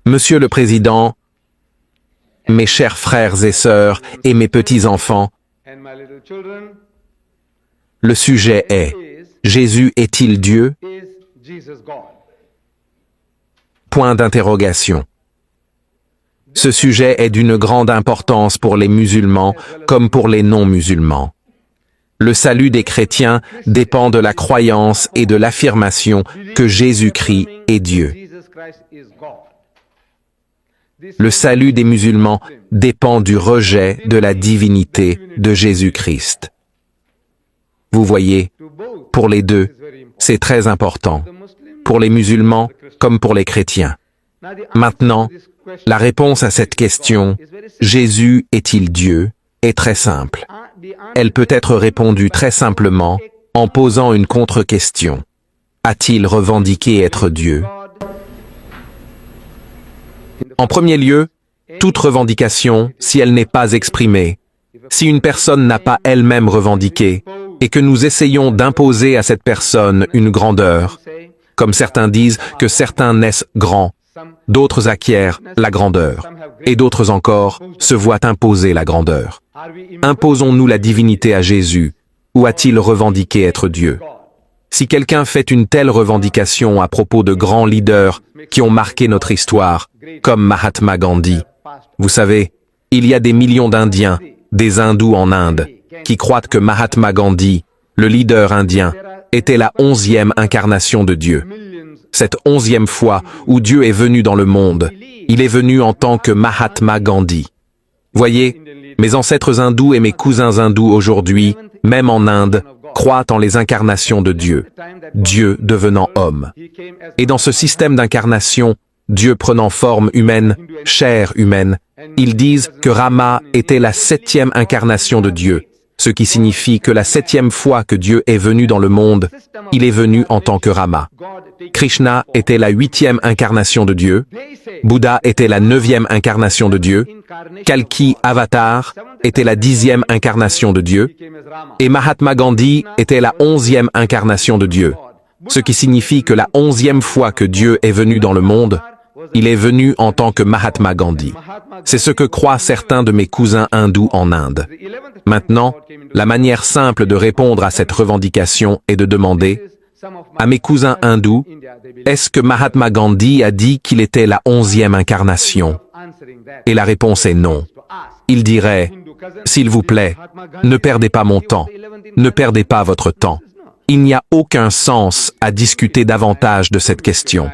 Monsieur le Président, mes chers frères et sœurs et mes petits-enfants, le sujet est « Jésus est-il Dieu ?» Point d'interrogation. Ce sujet est d'une grande importance pour les musulmans comme pour les non-musulmans. Le salut des chrétiens dépend de la croyance et de l'affirmation que Jésus-Christ est Dieu. Le salut des musulmans dépend du rejet de la divinité de Jésus-Christ. Vous voyez, pour les deux, c'est très important, pour les musulmans comme pour les chrétiens. Maintenant, la réponse à cette question, Jésus est-il Dieu, est très simple. Elle peut être répondue très simplement en posant une contre-question. A-t-il revendiqué être Dieu? En premier lieu, toute revendication, si elle n'est pas exprimée, si une personne n'a pas elle-même revendiqué, et que nous essayons d'imposer à cette personne une grandeur, comme certains disent que certains naissent grands, d'autres acquièrent la grandeur, et d'autres encore se voient imposer la grandeur. Imposons-nous la divinité à Jésus, ou a-t-il revendiqué être Dieu? Si quelqu'un fait une telle revendication à propos de grands leaders qui ont marqué notre histoire, comme Mahatma Gandhi, vous savez, il y a des millions d'Indiens, des hindous en Inde, qui croient que Mahatma Gandhi, le leader indien, était la 11e incarnation de Dieu. Cette 11e fois où Dieu est venu dans le monde, il est venu en tant que Mahatma Gandhi. Voyez, mes ancêtres hindous et mes cousins hindous aujourd'hui, même en Inde, croient en les incarnations de Dieu, Dieu devenant homme. Et dans ce système d'incarnation, Dieu prenant forme humaine, chair humaine, ils disent que Rama était la 7e incarnation de Dieu, ce qui signifie que la 7e fois que Dieu est venu dans le monde, il est venu en tant que Rama. Krishna était la 8e incarnation de Dieu, Bouddha était la 9e incarnation de Dieu, Kalki Avatar était la 10e incarnation de Dieu, et Mahatma Gandhi était la 11e incarnation de Dieu, ce qui signifie que la 11e fois que Dieu est venu dans le monde, il est venu en tant que Mahatma Gandhi. C'est ce que croient certains de mes cousins hindous en Inde. Maintenant, la manière simple de répondre à cette revendication est de demander à mes cousins hindous, est-ce que Mahatma Gandhi a dit qu'il était la 11e incarnation? Et la réponse est non. Il dirait, s'il vous plaît, ne perdez pas mon temps, ne perdez pas votre temps. Il n'y a aucun sens à discuter davantage de cette question.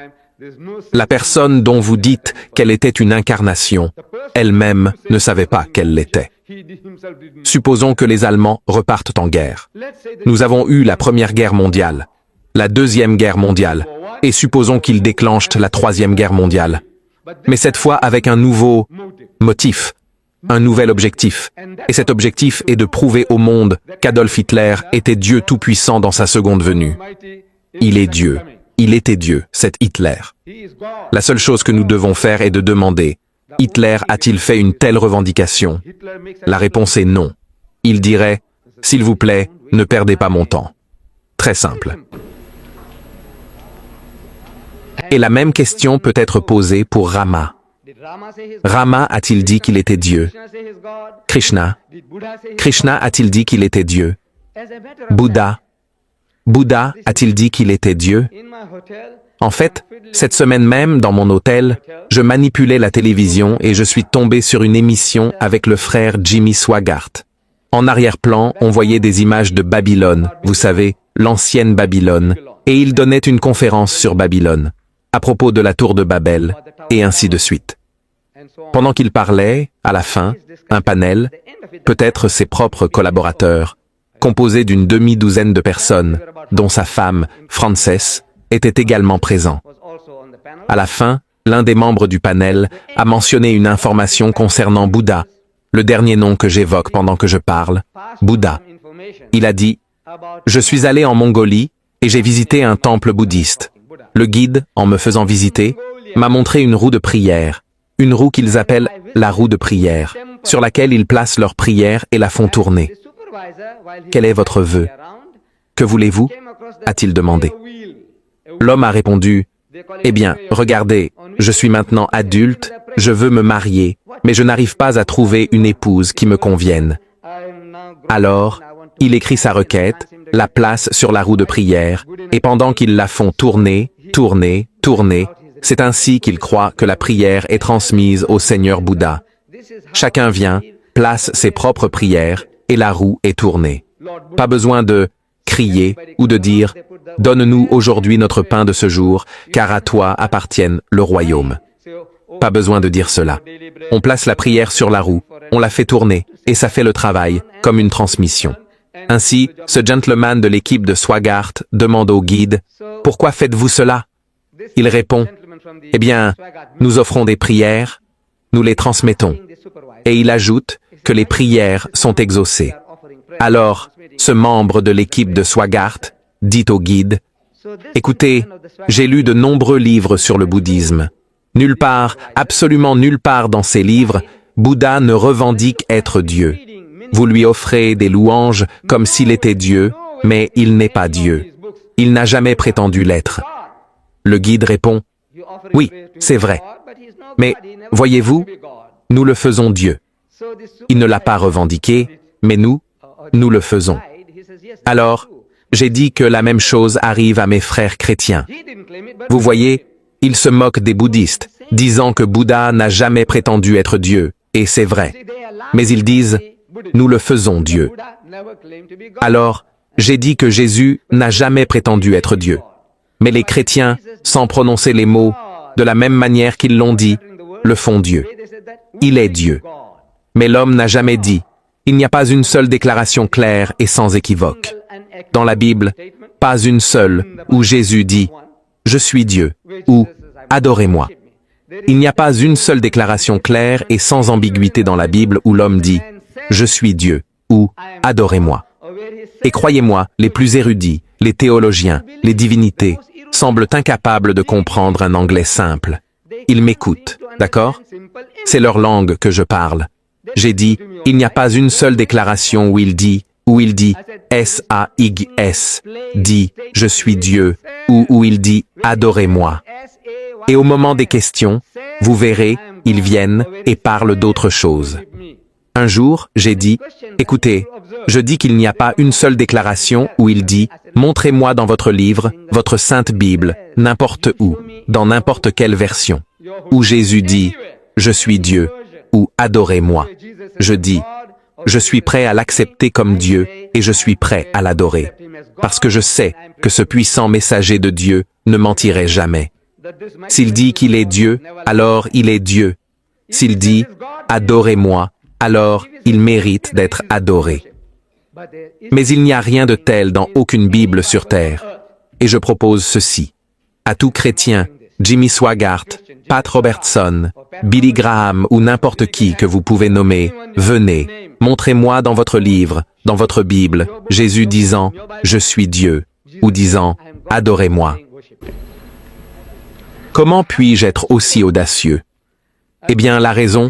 La personne dont vous dites qu'elle était une incarnation, elle-même ne savait pas qu'elle l'était. Supposons que les Allemands repartent en guerre. Nous avons eu la Première Guerre mondiale, la Deuxième Guerre mondiale, et supposons qu'ils déclenchent la Troisième Guerre mondiale. Mais cette fois avec un nouveau motif, un nouvel objectif. Et cet objectif est de prouver au monde qu'Adolf Hitler était Dieu tout-puissant dans sa seconde venue. Il est Dieu. Il était Dieu, cet Hitler. La seule chose que nous devons faire est de demander, Hitler a-t-il fait une telle revendication? La réponse est non. Il dirait, s'il vous plaît, ne perdez pas mon temps. Très simple. Et la même question peut être posée pour Rama. Rama a-t-il dit qu'il était Dieu? Krishna a-t-il dit qu'il était Dieu? Bouddha a-t-il dit qu'il était Dieu? En fait, cette semaine même, dans mon hôtel, je manipulais la télévision et je suis tombé sur une émission avec le frère Jimmy Swaggart. En arrière-plan, on voyait des images de Babylone, vous savez, l'ancienne Babylone, et il donnait une conférence sur Babylone, à propos de la tour de Babel, et ainsi de suite. Pendant qu'il parlait, à la fin, un panel, peut-être ses propres collaborateurs, composé d'une demi-douzaine de personnes, dont sa femme, Frances, était également présent. À la fin, l'un des membres du panel a mentionné une information concernant Bouddha, le dernier nom que j'évoque pendant que je parle, Bouddha. Il a dit, « Je suis allé en Mongolie et j'ai visité un temple bouddhiste. Le guide, en me faisant visiter, m'a montré une roue de prière, une roue qu'ils appellent la roue de prière, sur laquelle ils placent leurs prières et la font tourner. Quel est votre vœu? Que voulez-vous? A-t-il demandé. L'homme a répondu, eh bien, regardez, Je suis maintenant adulte, je veux me marier, mais je n'arrive pas à trouver une épouse qui me convienne. Alors, il écrit sa requête, la place sur la roue de prière, et pendant qu'ils la font tourner, tourner, tourner, c'est ainsi qu'il croit que la prière est transmise au Seigneur Bouddha. Chacun vient, place ses propres prières, et la roue est tournée. Pas besoin de crier ou de dire « Donne-nous aujourd'hui notre pain de ce jour, car à toi appartienne le royaume ». Pas besoin de dire cela. On place la prière sur la roue, on la fait tourner, et ça fait le travail, comme une transmission. Ainsi, ce gentleman de l'équipe de Swaggart demande au guide « Pourquoi faites-vous cela ?» Il répond « Eh bien, nous offrons des prières, nous les transmettons. » Et il ajoute que les prières sont exaucées. Alors, ce membre de l'équipe de Swaggart dit au guide « Écoutez, j'ai lu de nombreux livres sur le bouddhisme. Nulle part, absolument nulle part dans ces livres, Bouddha ne revendique être Dieu. Vous lui offrez des louanges comme s'il était Dieu, mais il n'est pas Dieu. Il n'a jamais prétendu l'être. » Le guide répond « Oui, c'est vrai. Mais, voyez-vous, nous le faisons Dieu. Il ne l'a pas revendiqué, mais nous le faisons. » Alors, j'ai dit que la même chose arrive à mes frères chrétiens. Vous voyez, ils se moquent des bouddhistes, disant que Bouddha n'a jamais prétendu être Dieu, et c'est vrai. Mais ils disent « Nous le faisons Dieu. » Alors, j'ai dit que Jésus n'a jamais prétendu être Dieu. Mais les chrétiens, sans prononcer les mots, de la même manière qu'ils l'ont dit, le font Dieu. Il est Dieu. Mais l'homme n'a jamais dit. Il n'y a pas une seule déclaration claire et sans équivoque. Dans la Bible, pas une seule où Jésus dit « Je suis Dieu » ou « Adorez-moi ». Il n'y a pas une seule déclaration claire et sans ambiguïté dans la Bible où l'homme dit « Je suis Dieu » ou « Adorez-moi ». Et croyez-moi, les plus érudits, les théologiens, les divinités, semblent incapables de comprendre un anglais simple. Ils m'écoutent, d'accord? C'est leur langue que je parle. J'ai dit, il n'y a pas une seule déclaration où il dit S-A-I-G-S, dit « Je suis Dieu » ou où il dit « Adorez-moi ». Et au moment des questions, vous verrez, ils viennent et parlent d'autre chose. Un jour, j'ai dit, écoutez, je dis qu'il n'y a pas une seule déclaration où il dit, montrez-moi dans votre livre, votre sainte Bible, n'importe où, dans n'importe quelle version, où Jésus dit, je suis Dieu, ou adorez-moi. Je dis, je suis prêt à l'accepter comme Dieu et je suis prêt à l'adorer, parce que je sais que ce puissant messager de Dieu ne mentirait jamais. S'il dit qu'il est Dieu, alors il est Dieu. S'il dit, adorez-moi, alors il mérite d'être adoré. Mais il n'y a rien de tel dans aucune Bible sur terre. Et je propose ceci. À tout chrétien, Jimmy Swaggart, Pat Robertson, Billy Graham ou n'importe qui que vous pouvez nommer, venez, montrez-moi dans votre livre, dans votre Bible, Jésus disant « Je suis Dieu » ou disant « Adorez-moi ». Comment puis-je être aussi audacieux? Eh bien, la raison,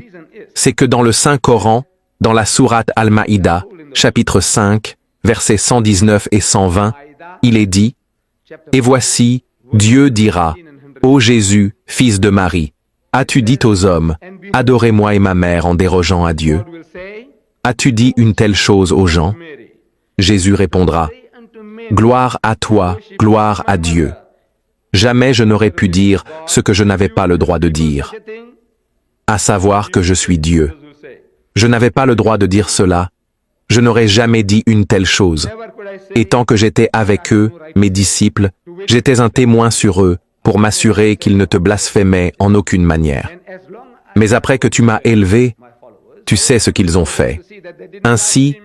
c'est que dans le Saint-Coran, dans la sourate Al-Maïda, chapitre 5, versets 119 et 120, il est dit « Et voici, Dieu dira, ô Jésus, fils de Marie, as-tu dit aux hommes, adorez-moi et ma mère en dérogeant à Dieu? As-tu dit une telle chose aux gens? Jésus répondra, gloire à toi, gloire à Dieu. Jamais je n'aurais pu dire ce que je n'avais pas le droit de dire, à savoir que je suis Dieu. Je n'avais pas le droit de dire cela. Je n'aurais jamais dit une telle chose. Et tant que j'étais avec eux, mes disciples, j'étais un témoin sur eux pour m'assurer qu'ils ne te blasphémaient en aucune manière. Mais après que tu m'as élevé, tu sais ce qu'ils ont fait. Ainsi,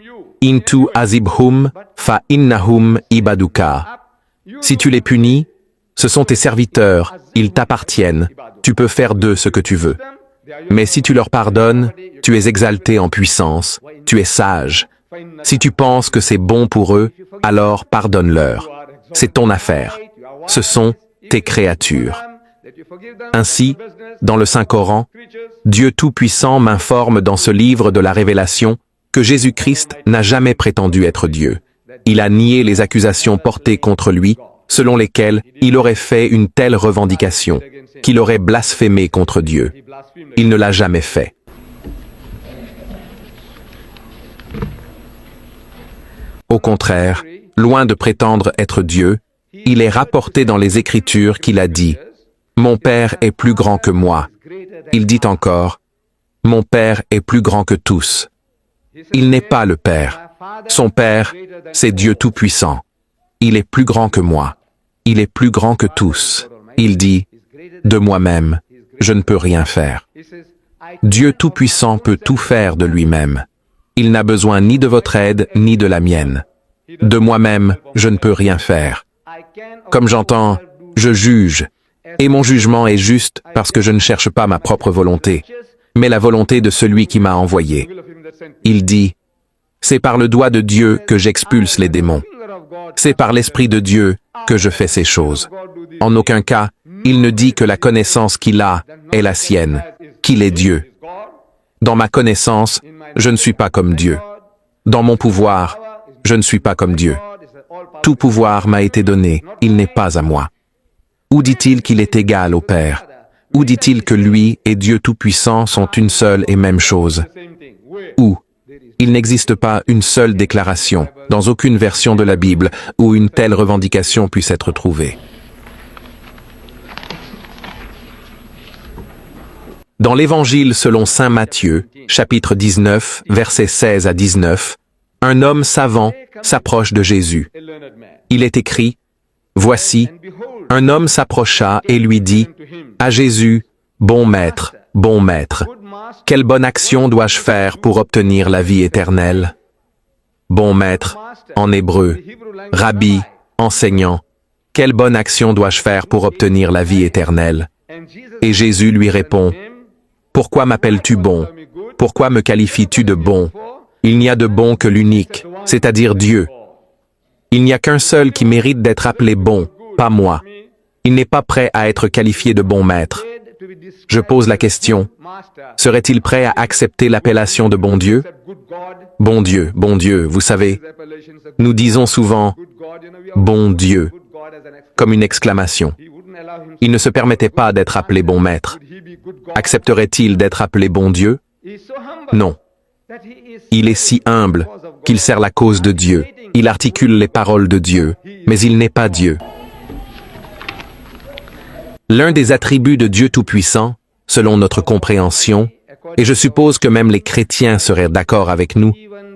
intu azibhum fa innahum ibaduka. Si tu les punis, ce sont tes serviteurs, ils t'appartiennent, tu peux faire d'eux ce que tu veux. Mais si tu leur pardonnes, tu es exalté en puissance, tu es sage. Si tu penses que c'est bon pour eux, alors pardonne-leur. C'est ton affaire. Ce sont tes créatures. Ainsi, dans le Saint-Coran, Dieu Tout-Puissant m'informe dans ce livre de la Révélation que Jésus-Christ n'a jamais prétendu être Dieu. Il a nié les accusations portées contre lui, selon lesquels il aurait fait une telle revendication, qu'il aurait blasphémé contre Dieu. Il ne l'a jamais fait. Au contraire, loin de prétendre être Dieu, il est rapporté dans les Écritures qu'il a dit « Mon Père est plus grand que moi ». Il dit encore « Mon Père est plus grand que tous ». Il n'est pas le Père. Son Père, c'est Dieu Tout-Puissant. Il est plus grand que moi. Il est plus grand que tous. Il dit « De moi-même, je ne peux rien faire ». Dieu Tout-Puissant peut tout faire de lui-même. Il n'a besoin ni de votre aide, ni de la mienne. De moi-même, je ne peux rien faire. Comme j'entends, je juge, et mon jugement est juste parce que je ne cherche pas ma propre volonté, mais la volonté de celui qui m'a envoyé. Il dit, c'est par le doigt de Dieu que j'expulse les démons. C'est par l'Esprit de Dieu que je fais ces choses. En aucun cas, il ne dit que la connaissance qu'il a est la sienne, qu'il est Dieu. Dans ma connaissance, je ne suis pas comme Dieu. Dans mon pouvoir, je ne suis pas comme Dieu. Tout pouvoir m'a été donné, il n'est pas à moi. Où dit-il qu'il est égal au Père? Où dit-il que lui et Dieu Tout-Puissant sont une seule et même chose? Où? Il n'existe pas une seule déclaration, dans aucune version de la Bible, où une telle revendication puisse être trouvée. Dans l'Évangile selon saint Matthieu, chapitre 19, versets 16 à 19, un homme savant s'approche de Jésus. Il est écrit, « Voici, un homme s'approcha et lui dit, à Jésus, « Bon maître, quelle bonne action dois-je faire pour obtenir la vie éternelle? » Bon maître, en hébreu, rabbi, enseignant, quelle bonne action dois-je faire pour obtenir la vie éternelle? Et Jésus lui répond, « Pourquoi m'appelles-tu bon? Pourquoi me qualifies-tu de bon? Il n'y a de bon que l'unique, c'est-à-dire Dieu. Il n'y a qu'un seul qui mérite d'être appelé bon, pas moi. Il n'est pas prêt à être qualifié de bon maître. Je pose la question, serait-il prêt à accepter l'appellation de bon Dieu? Bon Dieu, vous savez, nous disons souvent « bon Dieu » comme une exclamation. Il ne se permettait pas d'être appelé bon maître. Accepterait-il d'être appelé bon Dieu? Non. Il est si humble qu'il sert la cause de Dieu. Il articule les paroles de Dieu, mais il n'est pas Dieu. L'un des attributs de Dieu Tout-Puissant, selon notre compréhension, et je suppose que même les chrétiens seraient d'accord avec nous,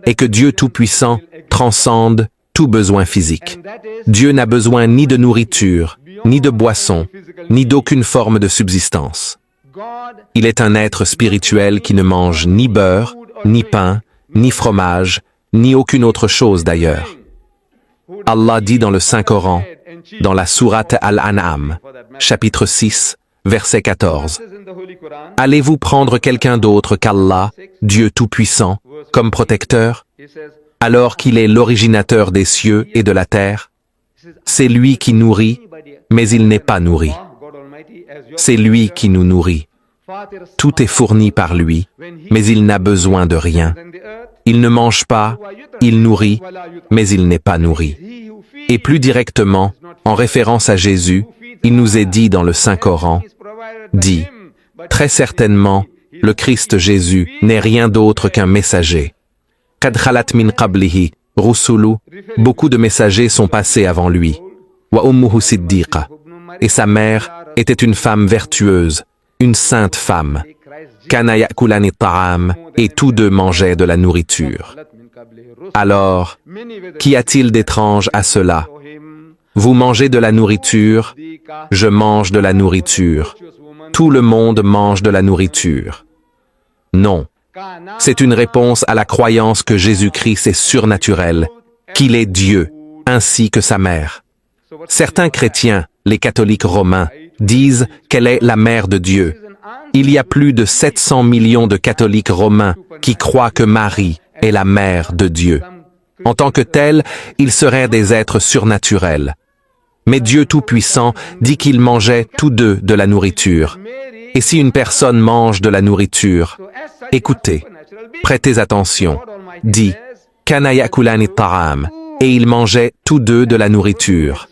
est que Dieu Tout-Puissant transcende tout besoin physique. Dieu n'a besoin ni de nourriture, ni de boisson, ni d'aucune forme de subsistance. Il est un être spirituel qui ne mange ni beurre, ni pain, ni fromage, ni aucune autre chose d'ailleurs. Allah dit dans le Saint-Coran, dans la sourate Al-An'am, chapitre 6, verset 14, « Allez-vous prendre quelqu'un d'autre qu'Allah, Dieu Tout-Puissant, comme protecteur, alors qu'il est l'originateur des cieux et de la terre? C'est lui qui nourrit, mais il n'est pas nourri. C'est lui qui nous nourrit. Tout est fourni par lui, mais il n'a besoin de rien. Il ne mange pas, il nourrit, mais il n'est pas nourri. » Et plus directement, en référence à Jésus, il nous est dit dans le Saint-Coran, dit, « Très certainement, le Christ Jésus n'est rien d'autre qu'un messager. Qad khalat min qablihi, rusulu, beaucoup de messagers sont passés avant lui. Wa ummuhu siddiqa. Et sa mère était une femme vertueuse, une sainte femme. Kana ya'kulani ta'am, et tous deux mangeaient de la nourriture. Alors, qu'y a-t-il d'étrange à cela? Vous mangez de la nourriture, je mange de la nourriture. Tout le monde mange de la nourriture. Non. C'est une réponse à la croyance que Jésus-Christ est surnaturel, qu'il est Dieu, ainsi que sa mère. Certains chrétiens, les catholiques romains, disent qu'elle est la mère de Dieu. Il y a plus de 700 millions de catholiques romains qui croient que Marie est la mère de Dieu. En tant que telle, ils seraient des êtres surnaturels. Mais Dieu Tout-Puissant dit qu'ils mangeaient tous deux de la nourriture. Et si une personne mange de la nourriture, écoutez, prêtez attention, dit « Kana ya'kulani ta'am » et ils mangeaient tous deux de la nourriture.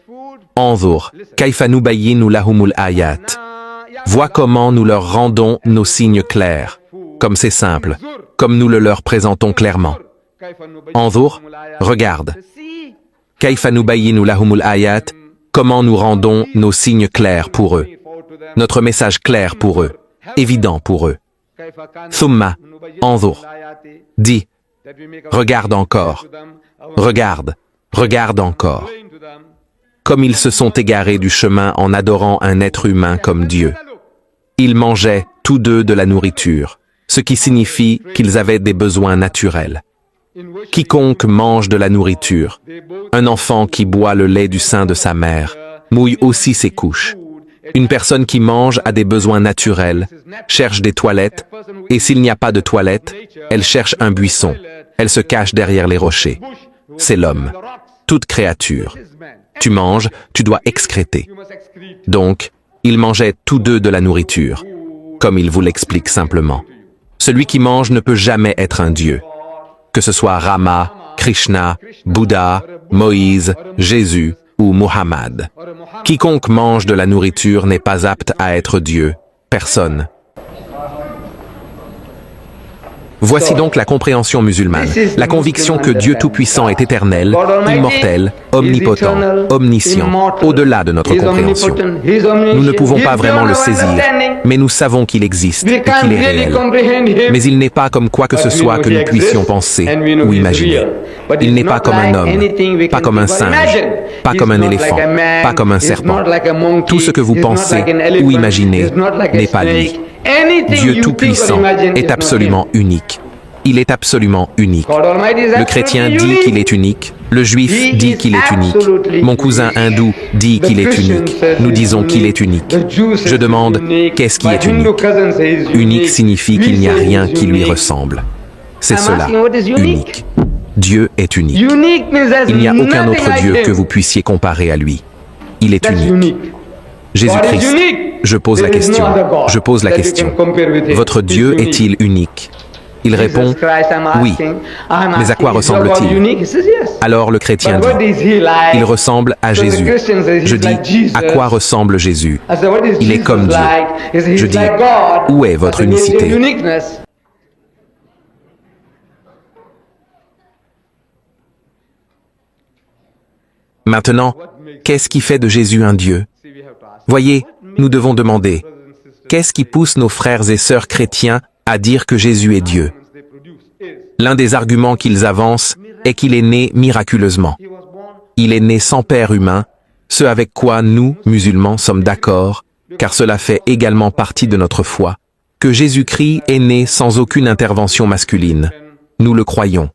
Anzur, kayfa nubayyinu lahumul ayat. Vois comment nous leur rendons nos signes clairs. Comme c'est simple, comme nous le leur présentons clairement. Anzur, regarde. Kayfa nubayyinu lahumul ayat, comment nous rendons nos signes clairs pour eux. Notre message clair pour eux, évident pour eux. Thumma, anzur. Dis, regarde encore. Regarde, regarde encore. Comme ils se sont égarés du chemin en adorant un être humain comme Dieu. Ils mangeaient tous deux de la nourriture, ce qui signifie qu'ils avaient des besoins naturels. Quiconque mange de la nourriture, un enfant qui boit le lait du sein de sa mère, mouille aussi ses couches. Une personne qui mange a des besoins naturels, cherche des toilettes, et s'il n'y a pas de toilettes, elle cherche un buisson, elle se cache derrière les rochers. C'est l'homme, toute créature. Tu manges, tu dois excréter. Donc, ils mangeaient tous deux de la nourriture, comme il vous l'explique simplement. Celui qui mange ne peut jamais être un dieu. Que ce soit Rama, Krishna, Bouddha, Moïse, Jésus ou Muhammad. Quiconque mange de la nourriture n'est pas apte à être Dieu. Personne. Voici donc la compréhension musulmane, la conviction que Dieu Tout-Puissant est éternel, immortel, omnipotent, omniscient, au-delà de notre compréhension. Nous ne pouvons pas vraiment le saisir, mais nous savons qu'il existe et qu'il est réel. Mais il n'est pas comme quoi que ce soit que nous puissions penser ou imaginer. Il n'est pas comme un homme, pas comme un singe, pas comme un éléphant, pas comme un serpent. Tout ce que vous pensez ou imaginez n'est pas lui. Dieu Tout-Puissant est absolument unique. Il est absolument unique. Le chrétien dit qu'il est unique. Le juif dit qu'il est unique. Mon cousin hindou dit qu'il est unique. Nous disons qu'il est unique. Je demande, qu'est-ce qui est unique? Unique signifie qu'il n'y a rien qui lui ressemble. C'est cela, unique. Dieu est unique. Il n'y a aucun autre Dieu que vous puissiez comparer à lui. Il est unique. Jésus-Christ, je pose la question. Votre Dieu est-il unique? Il répond, oui. Mais à quoi ressemble-t-il? Alors le chrétien dit, il ressemble à Jésus. Je dis, à quoi ressemble Jésus? Il est comme Dieu. Je dis, où est votre unicité? Maintenant, qu'est-ce qui fait de Jésus un Dieu? Voyez, nous devons demander, qu'est-ce qui pousse nos frères et sœurs chrétiens à dire que Jésus est Dieu? L'un des arguments qu'ils avancent est qu'il est né miraculeusement. Il est né sans père humain, ce avec quoi nous, musulmans, sommes d'accord, car cela fait également partie de notre foi, que Jésus-Christ est né sans aucune intervention masculine. Nous le croyons.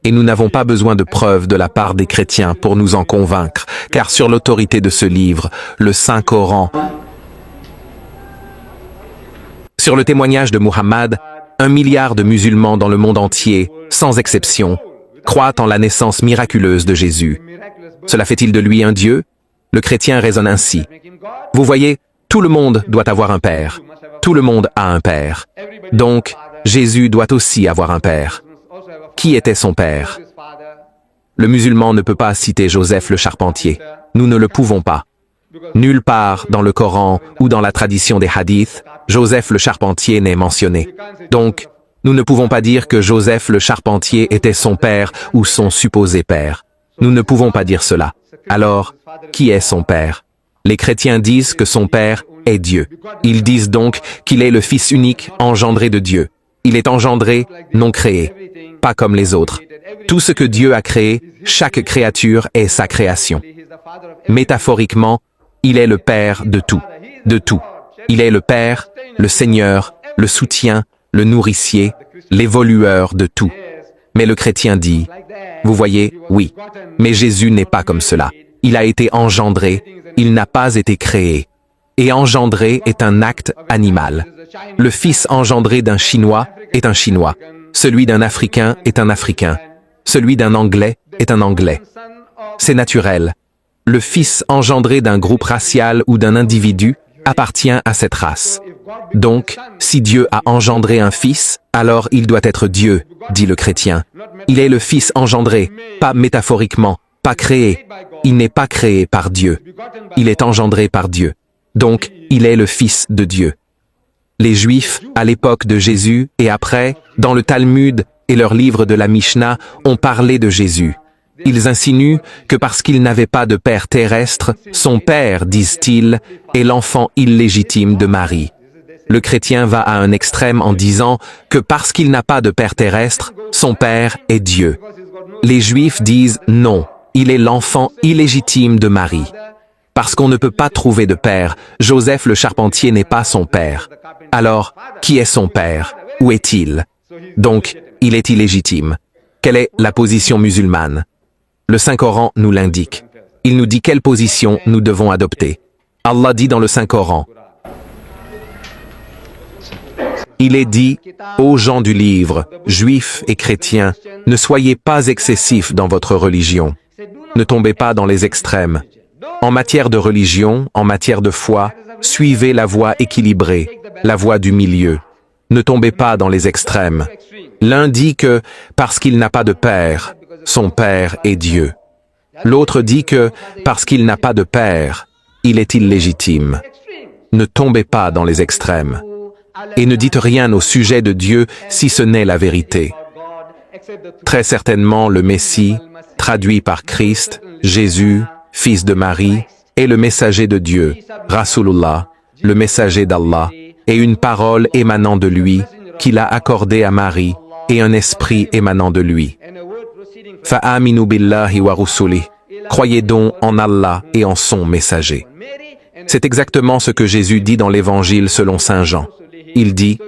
Et nous n'avons pas besoin de preuves de la part des chrétiens pour nous en convaincre, car sur l'autorité de ce livre, le Saint-Coran, sur le témoignage de Muhammad, 1 milliard de musulmans dans le monde entier, sans exception, croient en la naissance miraculeuse de Jésus. Cela fait-il de lui un Dieu? Le chrétien raisonne ainsi. Vous voyez, tout le monde doit avoir un père. Tout le monde a un père. Donc, Jésus doit aussi avoir un père. Qui était son père? Le musulman ne peut pas citer Joseph le charpentier. Nous ne le pouvons pas. Nulle part dans le Coran ou dans la tradition des hadiths, Joseph le charpentier n'est mentionné. Donc, nous ne pouvons pas dire que Joseph le charpentier était son père ou son supposé père. Nous ne pouvons pas dire cela. Alors, qui est son père? Les chrétiens disent que son père est Dieu. Ils disent donc qu'il est le Fils unique engendré de Dieu. Il est engendré, non créé, pas comme les autres. Tout ce que Dieu a créé, chaque créature est sa création. Métaphoriquement, il est le Père de tout, de tout. Il est le Père, le Seigneur, le soutien, le nourricier, l'évolueur de tout. Mais le chrétien dit, vous voyez, oui, mais Jésus n'est pas comme cela. Il a été engendré, il n'a pas été créé. Et engendrer est un acte animal. Le fils engendré d'un Chinois est un Chinois. Celui d'un Africain est un Africain. Celui d'un Anglais est un Anglais. C'est naturel. Le fils engendré d'un groupe racial ou d'un individu appartient à cette race. Donc, si Dieu a engendré un fils, alors il doit être Dieu, dit le chrétien. Il est le fils engendré, pas métaphoriquement, pas créé. il n'est pas créé par Dieu. Il est engendré par Dieu. Donc, il est le Fils de Dieu. Les Juifs, à l'époque de Jésus et après, dans le Talmud et leurs livres de la Mishnah, ont parlé de Jésus. Ils insinuent que parce qu'il n'avait pas de père terrestre, son père, disent-ils, est l'enfant illégitime de Marie. Le chrétien va à un extrême en disant que parce qu'il n'a pas de père terrestre, son père est Dieu. Les Juifs disent non, il est l'enfant illégitime de Marie. Parce qu'on ne peut pas trouver de père, Joseph le charpentier n'est pas son père. Alors, qui est son père? Où est-il? Donc, il est illégitime. Quelle est la position musulmane? Le Saint-Coran nous l'indique. Il nous dit quelle position nous devons adopter. Allah dit dans le Saint-Coran, il est dit aux gens du livre, juifs et chrétiens, ne soyez pas excessifs dans votre religion. Ne tombez pas dans les extrêmes. En matière de religion, en matière de foi, suivez la voie équilibrée, la voie du milieu. Ne tombez pas dans les extrêmes. L'un dit que, parce qu'il n'a pas de père, son père est Dieu. L'autre dit que, parce qu'il n'a pas de père, il est illégitime. Ne tombez pas dans les extrêmes. Et ne dites rien au sujet de Dieu si ce n'est la vérité. Très certainement, le Messie, traduit par Christ, Jésus, fils de Marie, est le messager de Dieu, Rasulullah, le messager d'Allah, et une parole émanant de lui, qu'il a accordée à Marie, et un esprit émanant de lui. Fa'aminu billahi wa rusuli. Croyez donc en Allah et en son messager. C'est exactement ce que Jésus dit dans l'Évangile selon Saint Jean. Il dit,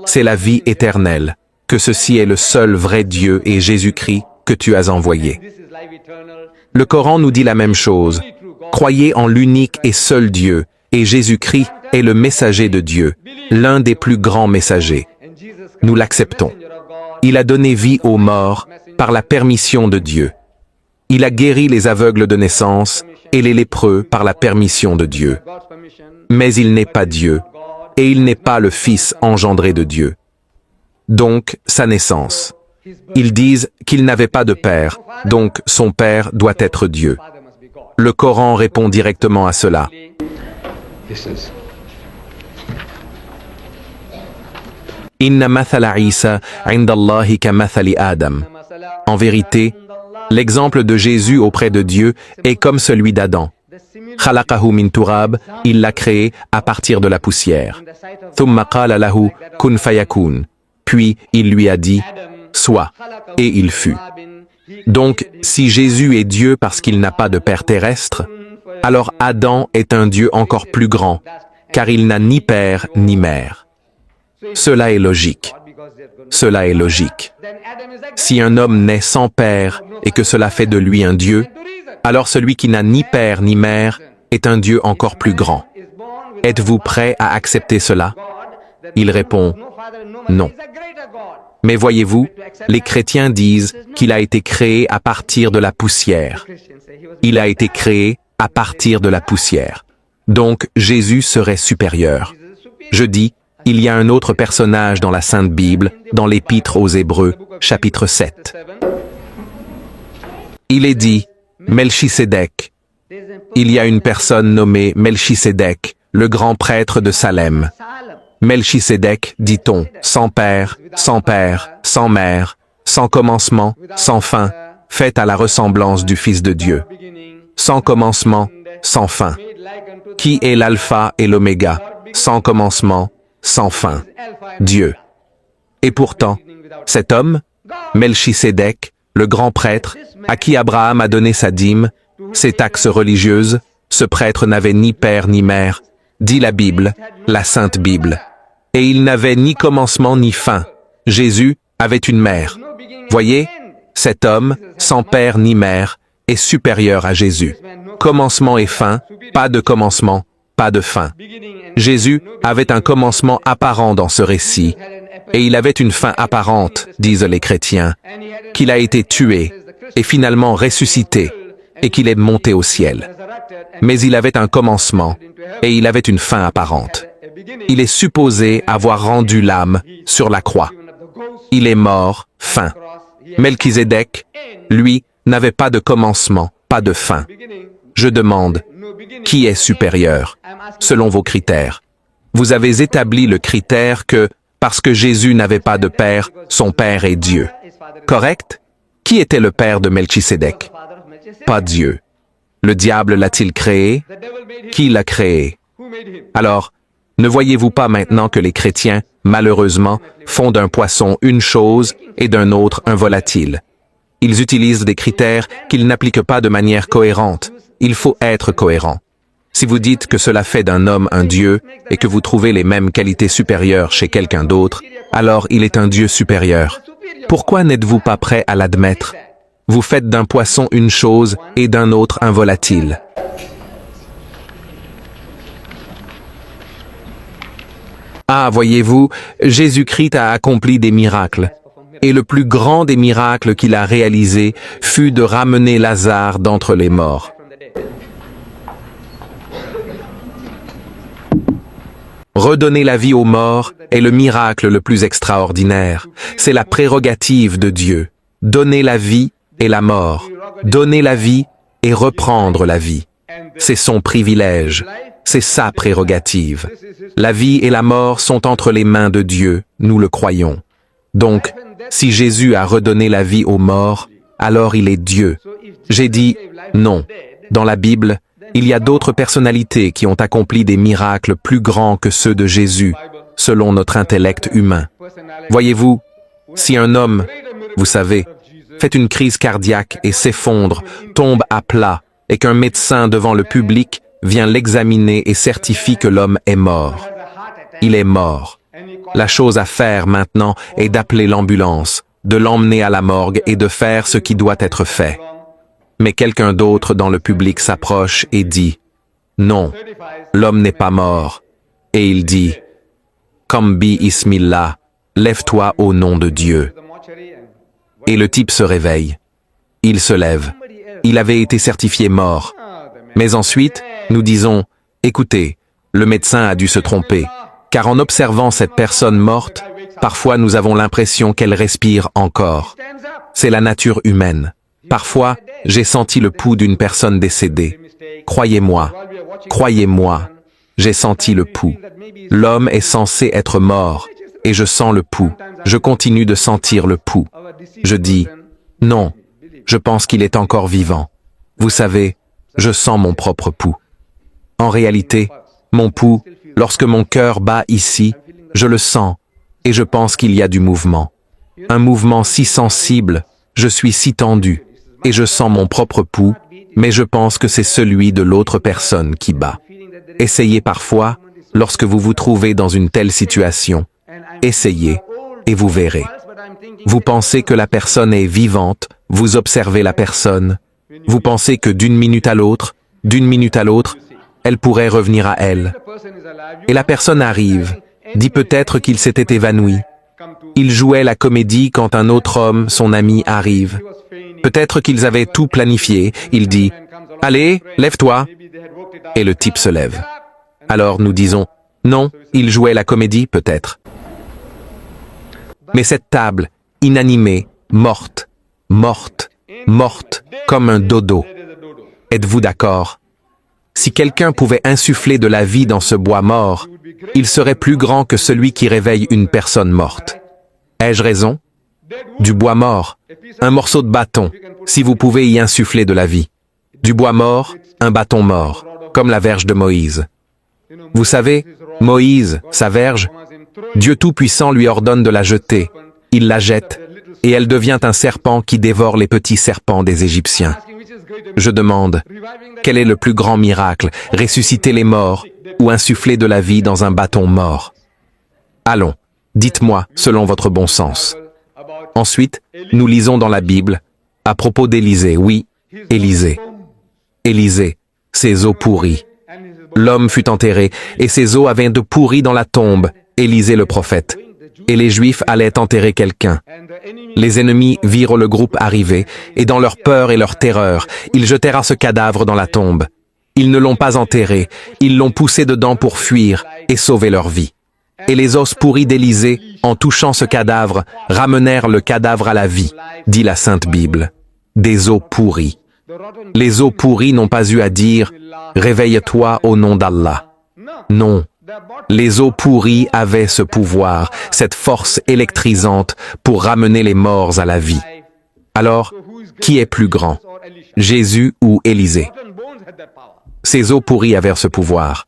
c'est la vie éternelle, que ceci est le seul vrai Dieu et Jésus-Christ que tu as envoyé. Le Coran nous dit la même chose. Croyez en l'unique et seul Dieu, et Jésus-Christ est le messager de Dieu, l'un des plus grands messagers. Nous l'acceptons. Il a donné vie aux morts par la permission de Dieu. Il a guéri les aveugles de naissance et les lépreux par la permission de Dieu. Mais il n'est pas Dieu, et il n'est pas le Fils engendré de Dieu. Donc, sa naissance. Ils disent qu'il n'avait pas de père, donc son père doit être Dieu. Le Coran répond directement à cela. Inna mathala Isa indallahi ka mathali Adam. En vérité, l'exemple de Jésus auprès de Dieu est comme celui d'Adam. Khalaqahu min turab, il l'a créé à partir de la poussière. Thumma qala lahu kun fayakun. Puis il lui a dit, sois, et il fut. Donc, si Jésus est Dieu parce qu'il n'a pas de père terrestre, alors Adam est un Dieu encore plus grand, car il n'a ni père ni mère. Cela est logique. Cela est logique. Si un homme naît sans père et que cela fait de lui un Dieu, alors celui qui n'a ni père ni mère est un Dieu encore plus grand. Êtes-vous prêt à accepter cela? Il répond, non. Mais voyez-vous, les chrétiens disent qu'il a été créé à partir de la poussière. Il a été créé à partir de la poussière. Donc Jésus serait supérieur. Je dis, il y a un autre personnage dans la Sainte Bible, dans l'Épître aux Hébreux, chapitre 7. Il est dit, Melchisédek. Il y a une personne nommée Melchisédek, le grand prêtre de Salem. Melchisédek, dit-on, sans père, sans mère, sans commencement, sans fin, fait à la ressemblance du Fils de Dieu. Sans commencement, sans fin. Qui est l'alpha et l'oméga, sans commencement, sans fin? Dieu. Et pourtant, cet homme, Melchisédek, le grand prêtre, à qui Abraham a donné sa dîme, ses taxes religieuses, ce prêtre n'avait ni père ni mère, dit la Bible, la Sainte Bible. Et il n'avait ni commencement ni fin. Jésus avait une mère. Voyez, cet homme, sans père ni mère, est supérieur à Jésus. Commencement et fin, pas de commencement, pas de fin. Jésus avait un commencement apparent dans ce récit, et il avait une fin apparente, disent les chrétiens, qu'il a été tué, et finalement ressuscité, et qu'il est monté au ciel. Mais il avait un commencement, et il avait une fin apparente. Il est supposé avoir rendu l'âme sur la croix. Il est mort, fin. Melchisédek, lui, n'avait pas de commencement, pas de fin. Je demande, qui est supérieur, selon vos critères? Vous avez établi le critère que, parce que Jésus n'avait pas de père, son père est Dieu. Correct? Qui était le père de Melchisédek? Pas Dieu. Le diable l'a-t-il créé? Qui l'a créé? Alors, ne voyez-vous pas maintenant que les chrétiens, malheureusement, font d'un poisson une chose et d'un autre un volatile? Ils utilisent des critères qu'ils n'appliquent pas de manière cohérente. Il faut être cohérent. Si vous dites que cela fait d'un homme un Dieu et que vous trouvez les mêmes qualités supérieures chez quelqu'un d'autre, alors il est un Dieu supérieur. Pourquoi n'êtes-vous pas prêt à l'admettre? Vous faites d'un poisson une chose et d'un autre un volatile. Ah, voyez-vous, Jésus-Christ a accompli des miracles. Et le plus grand des miracles qu'il a réalisé fut de ramener Lazare d'entre les morts. Redonner la vie aux morts est le miracle le plus extraordinaire. C'est la prérogative de Dieu. Donner la vie et la mort. Donner la vie et reprendre la vie. C'est son privilège. C'est sa prérogative. La vie et la mort sont entre les mains de Dieu, nous le croyons. Donc, si Jésus a redonné la vie aux morts, alors il est Dieu. J'ai dit, non. Dans la Bible, il y a d'autres personnalités qui ont accompli des miracles plus grands que ceux de Jésus, selon notre intellect humain. Voyez-vous, si un homme, vous savez, fait une crise cardiaque et s'effondre, tombe à plat, et qu'un médecin devant le public vient l'examiner et certifie que l'homme est mort. Il est mort. La chose à faire maintenant est d'appeler l'ambulance, de l'emmener à la morgue et de faire ce qui doit être fait. Mais quelqu'un d'autre dans le public s'approche et dit, « Non, l'homme n'est pas mort. » Et il dit, « Comme bi Ismillah, lève-toi au nom de Dieu. » Et le type se réveille. Il se lève. Il avait été certifié mort. Mais ensuite, nous disons, « Écoutez, le médecin a dû se tromper, car en observant cette personne morte, parfois nous avons l'impression qu'elle respire encore. C'est la nature humaine. Parfois, j'ai senti le pouls d'une personne décédée. Croyez-moi, j'ai senti le pouls. L'homme est censé être mort, et je sens le pouls. Je continue de sentir le pouls. Je dis, non, je pense qu'il est encore vivant. Vous savez, je sens mon propre pouls. En réalité, mon pouls, lorsque mon cœur bat ici, je le sens, et je pense qu'il y a du mouvement. Un mouvement si sensible, je suis si tendu, et je sens mon propre pouls, mais je pense que c'est celui de l'autre personne qui bat. Essayez parfois, lorsque vous vous trouvez dans une telle situation, essayez, et vous verrez. Vous pensez que la personne est vivante, vous observez la personne, vous pensez que d'une minute à l'autre, elle pourrait revenir à elle. Et la personne arrive, dit peut-être qu'il s'était évanoui. Il jouait la comédie quand un autre homme, son ami, arrive. Peut-être qu'ils avaient tout planifié. Il dit, « Allez, lève-toi. » Et le type se lève. Alors nous disons, « Non, il jouait la comédie, peut-être. » Mais cette table, inanimée, morte, comme un dodo. Êtes-vous d'accord? Si quelqu'un pouvait insuffler de la vie dans ce bois mort, il serait plus grand que celui qui réveille une personne morte. Ai-je raison? Du bois mort, un morceau de bâton, si vous pouvez y insuffler de la vie. Du bois mort, un bâton mort, comme la verge de Moïse. Vous savez, Moïse, sa verge, Dieu Tout-Puissant lui ordonne de la jeter. Il la jette, et elle devient un serpent qui dévore les petits serpents des Égyptiens. Je demande, quel est le plus grand miracle, ressusciter les morts ou insuffler de la vie dans un bâton mort? Allons, dites-moi selon votre bon sens. Ensuite, nous lisons dans la Bible, à propos d'Élisée, oui, Élisée. Élisée, ses os pourris. L'homme fut enterré, et ses os avaient de pourris dans la tombe, Élisée le prophète. Et les Juifs allaient enterrer quelqu'un. Les ennemis virent le groupe arriver, et dans leur peur et leur terreur, ils jetèrent ce cadavre dans la tombe. Ils ne l'ont pas enterré, ils l'ont poussé dedans pour fuir et sauver leur vie. Et les os pourris d'Élisée, en touchant ce cadavre, ramenèrent le cadavre à la vie, dit la Sainte Bible. Des os pourris. Les eaux pourries n'ont pas eu à dire « Réveille-toi au nom d'Allah ». Non. Les eaux pourries avaient ce pouvoir, cette force électrisante pour ramener les morts à la vie. Alors, qui est plus grand, Jésus ou Élisée? Ces eaux pourries avaient ce pouvoir.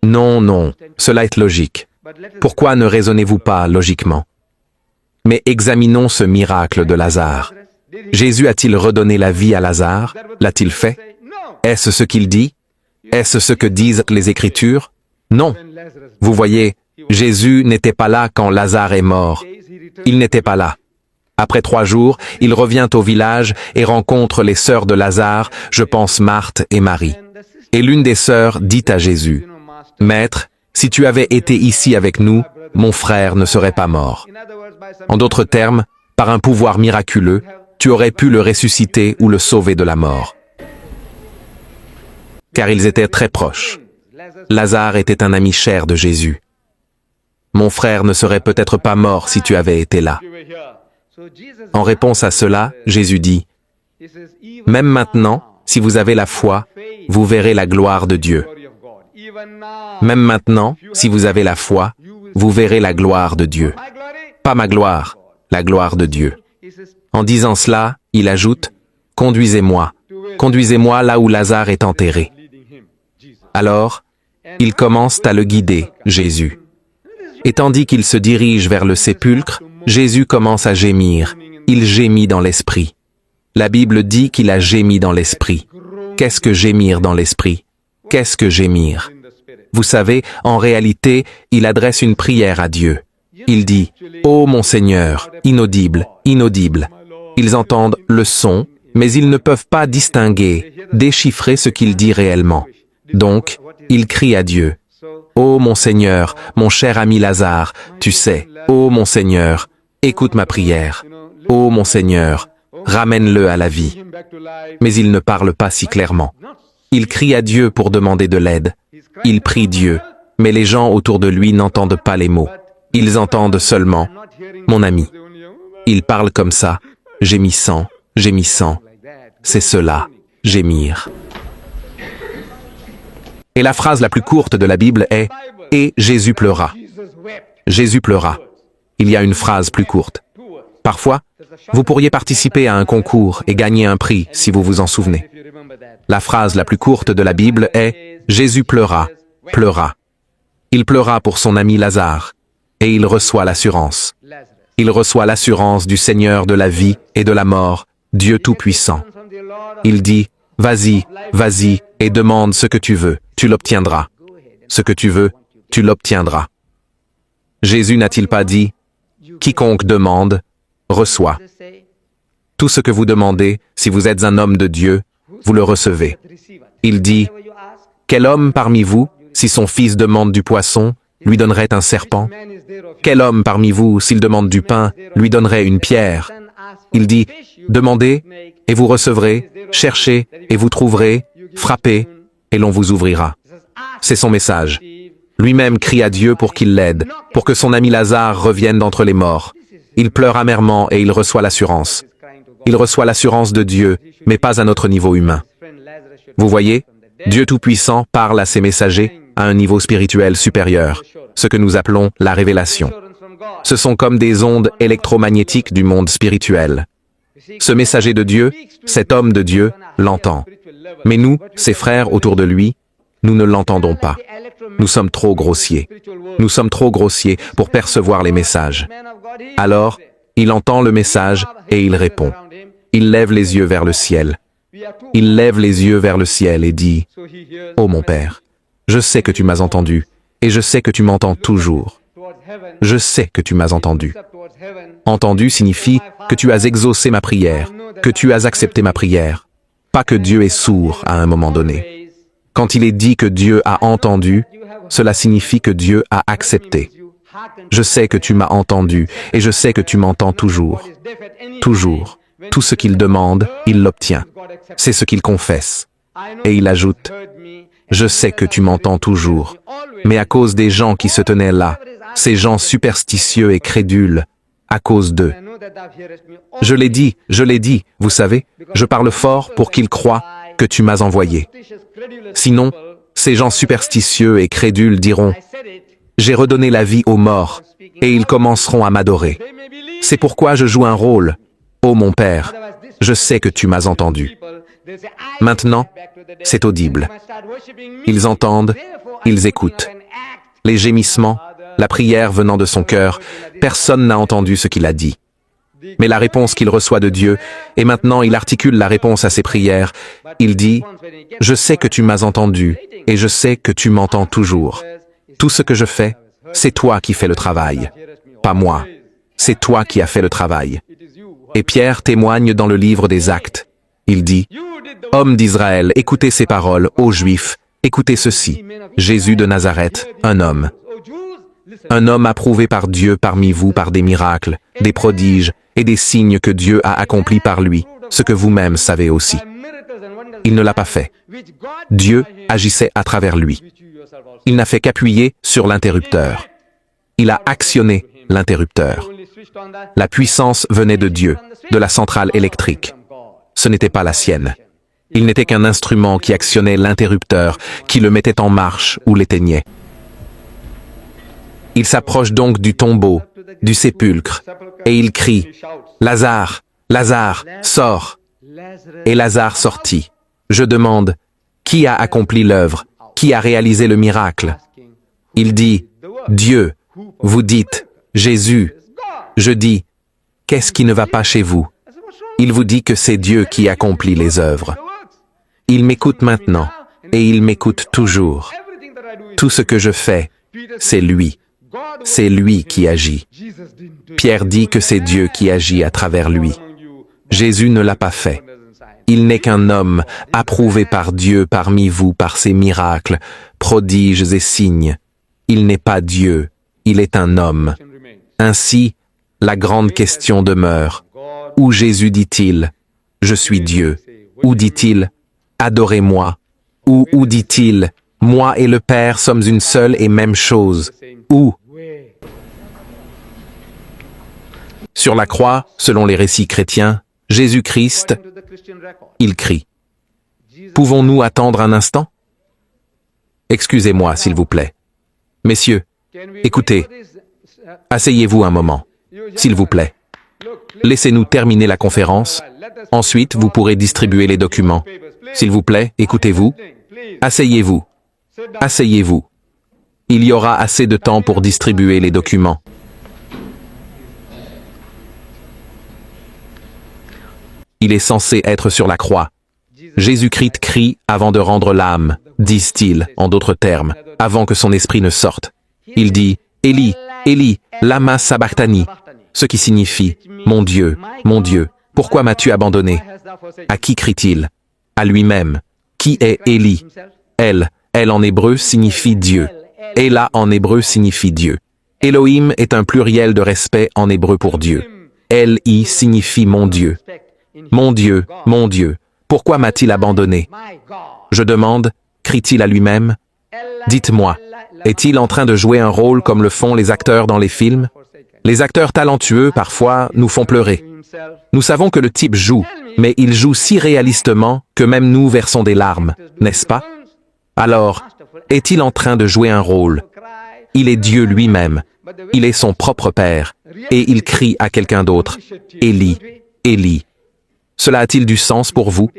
Non, non, cela est logique. Pourquoi ne raisonnez-vous pas logiquement? Mais examinons ce miracle de Lazare. Jésus a-t-il redonné la vie à Lazare? L'a-t-il fait? Est-ce ce qu'il dit? Est-ce ce que disent les Écritures? Non. Vous voyez, Jésus n'était pas là quand Lazare est mort. Il n'était pas là. Après 3 jours, il revient au village et rencontre les sœurs de Lazare, je pense Marthe et Marie. Et l'une des sœurs dit à Jésus, « Maître, si tu avais été ici avec nous, mon frère ne serait pas mort. » En d'autres termes, par un pouvoir miraculeux, tu aurais pu le ressusciter ou le sauver de la mort. Car ils étaient très proches. Lazare était un ami cher de Jésus. Mon frère ne serait peut-être pas mort si tu avais été là. En réponse à cela, Jésus dit, « Même maintenant, si vous avez la foi, vous verrez la gloire de Dieu. Même maintenant, si vous avez la foi, vous verrez la gloire de Dieu. Pas ma gloire, la gloire de Dieu. » En disant cela, il ajoute, « Conduisez-moi, conduisez-moi là où Lazare est enterré. » Alors, ils commencent à le guider, Jésus. Et tandis qu'il se dirige vers le sépulcre, Jésus commence à gémir. Il gémit dans l'esprit. La Bible dit qu'il a gémi dans l'esprit. Qu'est-ce que gémir dans l'esprit? Qu'est-ce que gémir? Vous savez, en réalité, il adresse une prière à Dieu. Il dit, « Ô mon Seigneur, inaudible, inaudible. » Ils entendent le son, mais ils ne peuvent pas distinguer, déchiffrer ce qu'il dit réellement. Donc, ils crient à Dieu. « Ô mon Seigneur, mon cher ami Lazare, tu sais, ô mon Seigneur, écoute ma prière. Ô mon Seigneur, ramène-le à la vie. » Mais il ne parle pas si clairement. Il crie à Dieu pour demander de l'aide. Il prie Dieu, mais les gens autour de lui n'entendent pas les mots. Ils entendent seulement « mon ami ». Il parle comme ça, gémissant, gémissant. C'est cela, gémir. Et la phrase la plus courte de la Bible est « Et Jésus pleura ». Jésus pleura. Il y a une phrase plus courte. Parfois, vous pourriez participer à un concours et gagner un prix, si vous vous en souvenez. La phrase la plus courte de la Bible est « Jésus pleura, pleura ». Il pleura pour son ami Lazare, et il reçoit l'assurance. Il reçoit l'assurance du Seigneur de la vie et de la mort, Dieu Tout-Puissant. Il dit « Vas-y, vas-y, et demande ce que tu veux, tu l'obtiendras. Ce que tu veux, tu l'obtiendras. » Jésus n'a-t-il pas dit « Quiconque demande, reçoit. » Tout ce que vous demandez, si vous êtes un homme de Dieu, vous le recevez. Il dit « Quel homme parmi vous, si son fils demande du poisson, lui donnerait un serpent? Quel homme parmi vous, s'il demande du pain, lui donnerait une pierre? Il dit « Demandez, et vous recevrez, cherchez, et vous trouverez, frappez, et l'on vous ouvrira. » C'est son message. Lui-même crie à Dieu pour qu'il l'aide, pour que son ami Lazare revienne d'entre les morts. Il pleure amèrement et il reçoit l'assurance. Il reçoit l'assurance de Dieu, mais pas à notre niveau humain. Vous voyez, Dieu Tout-Puissant parle à ses messagers à un niveau spirituel supérieur, ce que nous appelons la révélation. Ce sont comme des ondes électromagnétiques du monde spirituel. Ce messager de Dieu, cet homme de Dieu, l'entend. Mais nous, ses frères autour de lui, nous ne l'entendons pas. Nous sommes trop grossiers. Nous sommes trop grossiers pour percevoir les messages. Alors, il entend le message et il répond. Il lève les yeux vers le ciel. Il lève les yeux vers le ciel et dit, « Ô mon Père, je sais que tu m'as entendu, et je sais que tu m'entends toujours. Je sais que tu m'as entendu. » Entendu signifie que tu as exaucé ma prière, que tu as accepté ma prière. Pas que Dieu est sourd à un moment donné. Quand il est dit que Dieu a entendu, cela signifie que Dieu a accepté. Je sais que tu m'as entendu, et je sais que tu m'entends toujours. Toujours. Tout ce qu'il demande, il l'obtient. C'est ce qu'il confesse. Et il ajoute, « Je sais que tu m'entends toujours. » Mais à cause des gens qui se tenaient là, ces gens superstitieux et crédules, à cause d'eux. Je l'ai dit, vous savez, je parle fort pour qu'ils croient que tu m'as envoyé. Sinon, ces gens superstitieux et crédules diront, j'ai redonné la vie aux morts, et ils commenceront à m'adorer. C'est pourquoi je joue un rôle. Ô mon Père, je sais que tu m'as entendu. Maintenant, c'est audible. Ils entendent, ils écoutent. Les gémissements, la prière venant de son cœur, personne n'a entendu ce qu'il a dit. Mais la réponse qu'il reçoit de Dieu, et maintenant il articule la réponse à ses prières, il dit, « Je sais que tu m'as entendu, et je sais que tu m'entends toujours. Tout ce que je fais, c'est toi qui fais le travail, pas moi. C'est toi qui as fait le travail. » Et Pierre témoigne dans le livre des Actes. Il dit, « Hommes d'Israël, écoutez ces paroles, ô Juifs, écoutez ceci. Jésus de Nazareth, un homme approuvé par Dieu parmi vous par des miracles, des prodiges et des signes que Dieu a accomplis par lui, ce que vous-même savez aussi. Il ne l'a pas fait. Dieu agissait à travers lui. Il n'a fait qu'appuyer sur l'interrupteur. Il a actionné l'interrupteur. La puissance venait de Dieu, de la centrale électrique. Ce n'était pas la sienne. Il n'était qu'un instrument qui actionnait l'interrupteur, qui le mettait en marche ou l'éteignait. Il s'approche donc du tombeau, du sépulcre, et il crie, « Lazare, Lazare, sors !» Et Lazare sortit. Je demande, qui a accompli l'œuvre? Qui a réalisé le miracle? Il dit, « Dieu. » Vous dites, « Jésus. » Je dis, « Qu'est-ce qui ne va pas chez vous? » Il vous dit que c'est Dieu qui accomplit les œuvres. Il m'écoute maintenant, et il m'écoute toujours. Tout ce que je fais, c'est lui. C'est lui qui agit. Pierre dit que c'est Dieu qui agit à travers lui. Jésus ne l'a pas fait. Il n'est qu'un homme approuvé par Dieu parmi vous par ses miracles, prodiges et signes. Il n'est pas Dieu, il est un homme. Ainsi, la grande question demeure. Où Jésus dit-il, « Je suis Dieu » Où dit-il, « Adorez-moi » Où dit-il, « Moi et le Père sommes une seule et même chose » Où Sur la croix, selon les récits chrétiens, Jésus-Christ, il crie. Pouvons-nous attendre un instant? Excusez-moi, s'il vous plaît. Messieurs, écoutez, asseyez-vous un moment, s'il vous plaît. Laissez-nous terminer la conférence. Ensuite, vous pourrez distribuer les documents. S'il vous plaît, écoutez-vous. Asseyez-vous. Asseyez-vous. Il y aura assez de temps pour distribuer les documents. Il est censé être sur la croix. Jésus-Christ crie avant de rendre l'âme, disent-ils, en d'autres termes, avant que son esprit ne sorte. Il dit, « Élie, Élie, lama sabachthani », ce qui signifie, « Mon Dieu, pourquoi m'as-tu abandonné ?» À qui crie-t-il? À lui-même. Qui est Élie? Elle en hébreu signifie Dieu. Ela en hébreu signifie Dieu. Elohim est un pluriel de respect en hébreu pour Dieu. El-I signifie mon Dieu. Mon Dieu, pourquoi m'a-t-il abandonné? Je demande, crie-t-il à lui-même? Dites-moi, est-il en train de jouer un rôle comme le font les acteurs dans les films? Les acteurs talentueux, parfois, nous font pleurer. Nous savons que le type joue, mais il joue si réalistement que même nous versons des larmes, n'est-ce pas? Alors, est-il en train de jouer un rôle? Il est Dieu lui-même. Il est son propre Père. Et il crie à quelqu'un d'autre. Élie, Élie. Cela a-t-il du sens pour vous?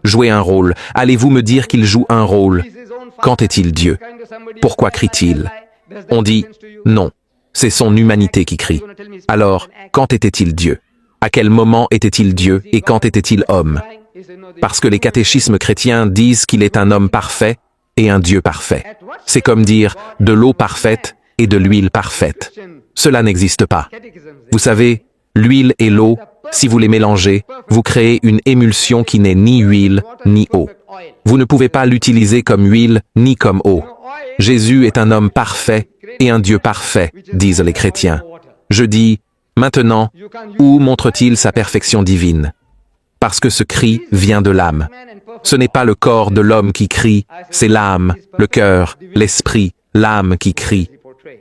Jouer un rôle. Allez-vous me dire qu'il joue un rôle? Quand est-il Dieu? Pourquoi crie-t-il? On dit, non. C'est son humanité qui crie. Alors, quand était-il Dieu? À quel moment était-il Dieu et quand était-il homme? Parce que les catéchismes chrétiens disent qu'il est un homme parfait et un Dieu parfait. C'est comme dire de l'eau parfaite et de l'huile parfaite. Cela n'existe pas. Vous savez, l'huile et l'eau, si vous les mélangez, vous créez une émulsion qui n'est ni huile ni eau. Vous ne pouvez pas l'utiliser comme huile ni comme eau. Jésus est un homme parfait et un Dieu parfait, disent les chrétiens. Je dis, maintenant, où montre-t-il sa perfection divine? Parce que ce cri vient de l'âme. Ce n'est pas le corps de l'homme qui crie, c'est l'âme, le cœur, l'esprit, l'âme qui crie.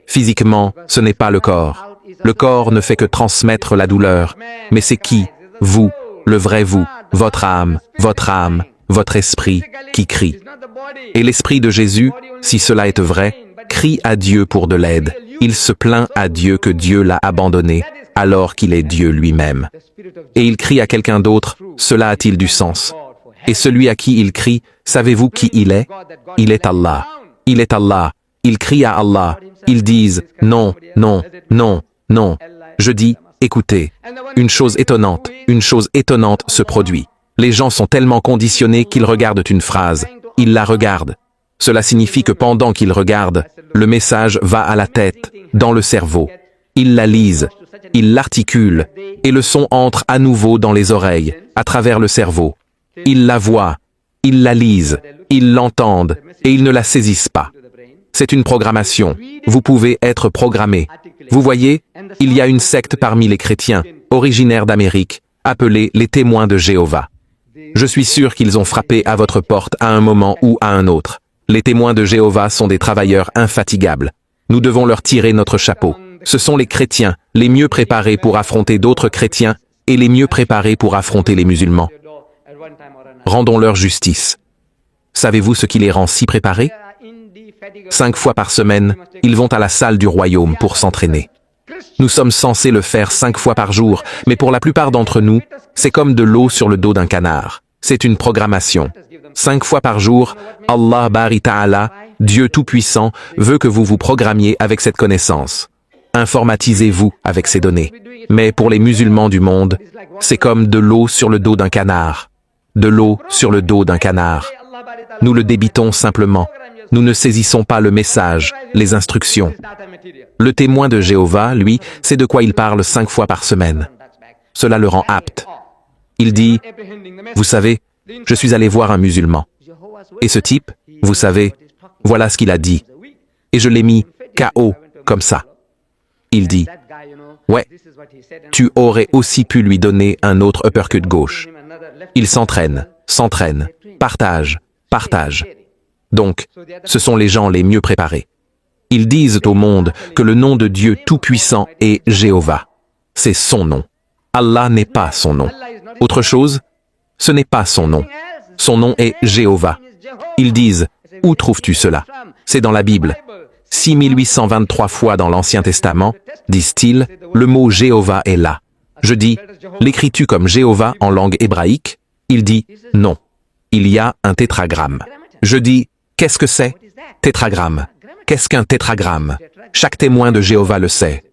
Physiquement, ce n'est pas le corps. Le corps ne fait que transmettre la douleur. Mais c'est qui? Vous, le vrai vous, votre âme, votre esprit, qui crie. Et l'esprit de Jésus, si cela est vrai, crie à Dieu pour de l'aide. Il se plaint à Dieu que Dieu l'a abandonné, alors qu'il est Dieu lui-même. Et il crie à quelqu'un d'autre, cela a-t-il du sens? Et celui à qui il crie, savez-vous qui il est? Il est Allah. Il est Allah. Il crie à Allah. Ils disent, non, non, non, non. Je dis, écoutez, une chose étonnante se produit. Les gens sont tellement conditionnés qu'ils regardent une phrase. Ils la regardent. Cela signifie que pendant qu'ils regardent, le message va à la tête, dans le cerveau. Ils la lisent, ils l'articulent, et le son entre à nouveau dans les oreilles, à travers le cerveau. Ils la voient, ils la lisent, ils l'entendent, et ils ne la saisissent pas. C'est une programmation. Vous pouvez être programmé. Vous voyez, il y a une secte parmi les chrétiens, originaires d'Amérique, appelée les témoins de Jéhovah. Je suis sûr qu'ils ont frappé à votre porte à un moment ou à un autre. Les témoins de Jéhovah sont des travailleurs infatigables. Nous devons leur tirer notre chapeau. Ce sont les chrétiens, les mieux préparés pour affronter d'autres chrétiens et les mieux préparés pour affronter les musulmans. Rendons-leur justice. Savez-vous ce qui les rend si préparés? 5 fois par semaine, ils vont à la salle du royaume pour s'entraîner. Nous sommes censés le faire 5 fois par jour, mais pour la plupart d'entre nous, c'est comme de l'eau sur le dos d'un canard. C'est une programmation. 5 fois par jour, Allah Bari Ta'ala, Dieu Tout-Puissant, veut que vous vous programmiez avec cette connaissance. Informatisez-vous avec ces données. Mais pour les musulmans du monde, c'est comme de l'eau sur le dos d'un canard. De l'eau sur le dos d'un canard. Nous le débitons simplement. Nous ne saisissons pas le message, les instructions. Le témoin de Jéhovah, lui, sait de quoi il parle 5 fois par semaine. Cela le rend apte. Il dit, vous savez, je suis allé voir un musulman. Et ce type, vous savez, voilà ce qu'il a dit. Et je l'ai mis KO, comme ça. Il dit, ouais, tu aurais aussi pu lui donner un autre uppercut gauche. Il s'entraîne, partage. Donc, ce sont les gens les mieux préparés. Ils disent au monde que le nom de Dieu Tout-Puissant est Jéhovah. C'est son nom. Allah n'est pas son nom. Autre chose, ce n'est pas son nom. Son nom est Jéhovah. Ils disent, où trouves-tu cela? C'est dans la Bible. 6823 fois dans l'Ancien Testament, disent-ils, le mot Jéhovah est là. Je dis, l'écris-tu comme Jéhovah en langue hébraïque? Il dit, non. Il y a un tétragramme. Je dis, qu'est-ce que c'est? Tétragramme. Qu'est-ce qu'un tétragramme? Chaque témoin de Jéhovah le sait.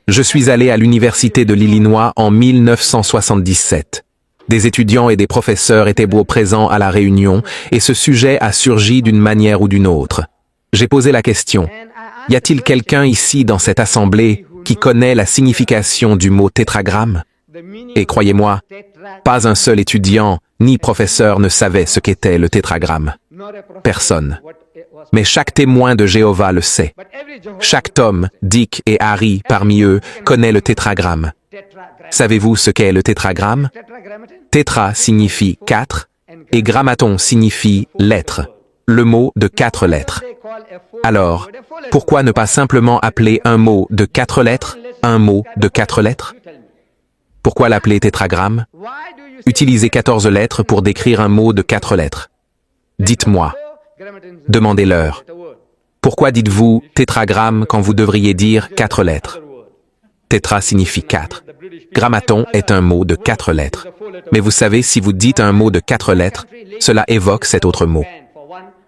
Je suis allé à l'université de l'Illinois en 1977. Des étudiants et des professeurs étaient présents à la réunion et ce sujet a surgi d'une manière ou d'une autre. J'ai posé la question, y a-t-il quelqu'un ici dans cette assemblée qui connaît la signification du mot tétragramme? Et croyez-moi, pas un seul étudiant ni professeur ne savait ce qu'était le tétragramme. Personne. Mais chaque témoin de Jéhovah le sait. Chaque Tom, Dick et Harry parmi eux connaît le tétragramme. Savez-vous ce qu'est le tétragramme? Tétra signifie 4 et grammaton signifie lettre, le mot de 4 lettres. Alors, pourquoi ne pas simplement appeler un mot de 4 lettres un mot de 4 lettres? Pourquoi l'appeler tétragramme? Utilisez 14 lettres pour décrire un mot de 4 lettres. Dites-moi. Demandez-leur. Pourquoi dites-vous tétragramme quand vous devriez dire 4 lettres? Tétra signifie 4. Grammaton est un mot de 4 lettres. Mais vous savez, si vous dites un mot de 4 lettres, cela évoque cet autre mot.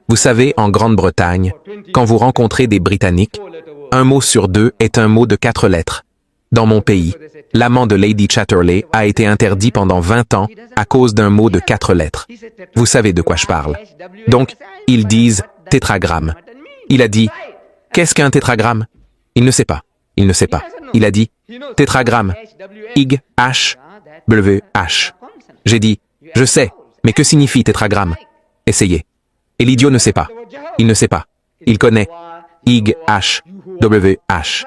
Vous savez, en Grande-Bretagne, quand vous rencontrez des Britanniques, un mot sur 2 est un mot de 4 lettres. Dans mon pays, l'amant de Lady Chatterley a été interdit pendant 20 ans à cause d'un mot de 4 lettres. Vous savez de quoi je parle. Donc, ils disent tétragramme. Il a dit, qu'est-ce qu'un tétragramme? Il ne sait pas. Il ne sait pas. Il a dit, tétragramme. IG, H, W, H. J'ai dit, je sais, mais que signifie tétragramme? Essayez. Et l'idiot ne sait pas. Il ne sait pas. Il connaît. IG, H, W, H.